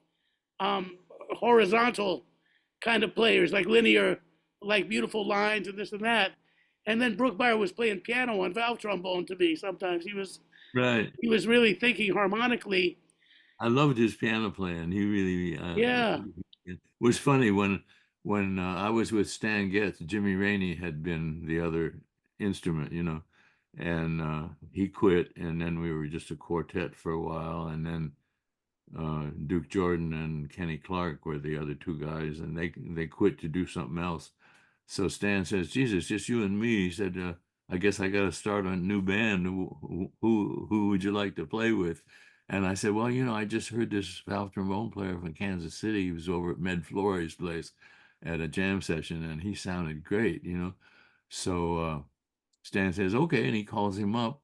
[SPEAKER 1] um, horizontal kind of players, like linear, like beautiful lines and this and that. And then Brookmeyer was playing piano on valve trombone to me. Sometimes
[SPEAKER 2] Right.
[SPEAKER 1] he was really thinking harmonically.
[SPEAKER 2] I loved his piano playing. He really
[SPEAKER 1] Yeah.
[SPEAKER 2] it was funny when I was with Stan Getz, Jimmy Rainey had been the other instrument, and he quit, and then we were just a quartet for a while, and then Duke Jordan and Kenny Clark were the other two guys, and they quit to do something else. So Stan says, "Jesus, just you and me." He said, "I guess I got to start a new band. Who would you like to play with?" And I said, "Well, I just heard this valve trombone player from Kansas City. He was over at Med Flores' place at a jam session, and he sounded great. So Stan says, "Okay," and he calls him up.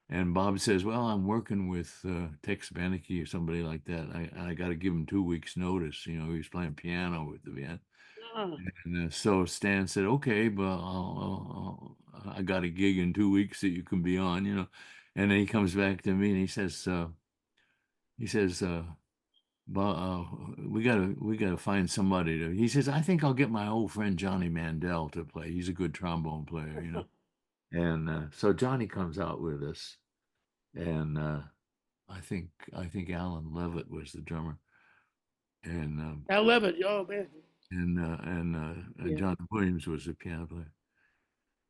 [SPEAKER 2] And Bob says, "Well, I'm working with Tex Beneke or somebody like that. I got to give him 2 weeks' notice. He was playing piano with the band."
[SPEAKER 1] Ah,
[SPEAKER 2] And so Stan said, "Okay, but I got a gig in 2 weeks that you can be on." And then he comes back to me and he says, we gotta find somebody to." He says, "I think I'll get my old friend Johnny Mandel to play. He's a good trombone player." And so Johnny comes out with us, and I think Alan Levitt was the drummer, and
[SPEAKER 1] Al Levitt. Oh man.
[SPEAKER 2] and
[SPEAKER 1] Yeah.
[SPEAKER 2] John Williams was the piano player,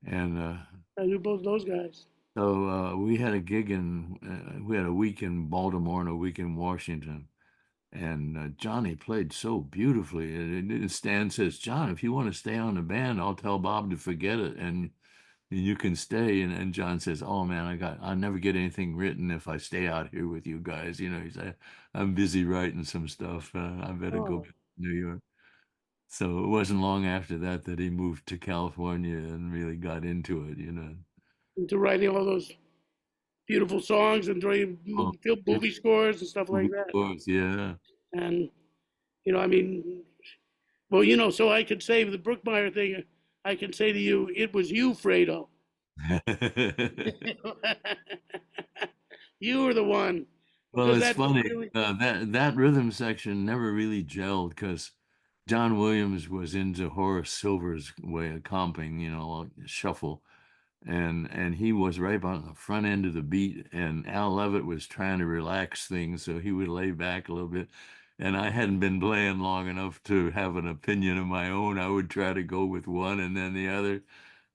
[SPEAKER 2] and
[SPEAKER 1] I knew both those guys.
[SPEAKER 2] so we had a week in Baltimore and a week in Washington, and Johnny played so beautifully. And Stan says, "John, if you want to stay on the band, I'll tell Bob to forget it, and you can stay." And John says, "Oh man, I'll never get anything written if I stay out here with you guys." He said, "I'm busy writing some stuff. I better go
[SPEAKER 1] Oh,
[SPEAKER 2] back to New York." So it wasn't long after that that he moved to California and really got into it.
[SPEAKER 1] into writing all those beautiful songs and doing
[SPEAKER 2] Oh,
[SPEAKER 1] movie scores and stuff like
[SPEAKER 2] of
[SPEAKER 1] that.
[SPEAKER 2] course, yeah.
[SPEAKER 1] And I mean, well, so I could say the Brookmeyer thing. I can say to you, it was you, Fredo. You were the one,
[SPEAKER 2] Well,
[SPEAKER 1] because
[SPEAKER 2] it's
[SPEAKER 1] that
[SPEAKER 2] funny.
[SPEAKER 1] really.
[SPEAKER 2] That rhythm section never really gelled because John Williams was into Horace Silver's way of comping, like shuffle, and he was right on the front end of the beat, and Al Levitt was trying to relax things, so he would lay back a little bit. And I hadn't been playing long enough to have an opinion of my own. I would try to go with one and then the other,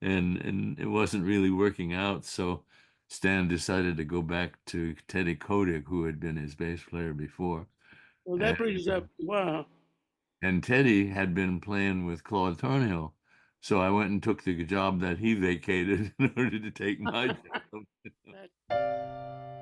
[SPEAKER 2] and it wasn't really working out. So Stan decided to go back to Teddy Kotick, who had been his bass player before.
[SPEAKER 1] Well, that
[SPEAKER 2] And,
[SPEAKER 1] brings up, wow.
[SPEAKER 2] and Teddy had been playing with Claude Thornhill. So I went and took the job that he vacated in order to take my job.
[SPEAKER 1] That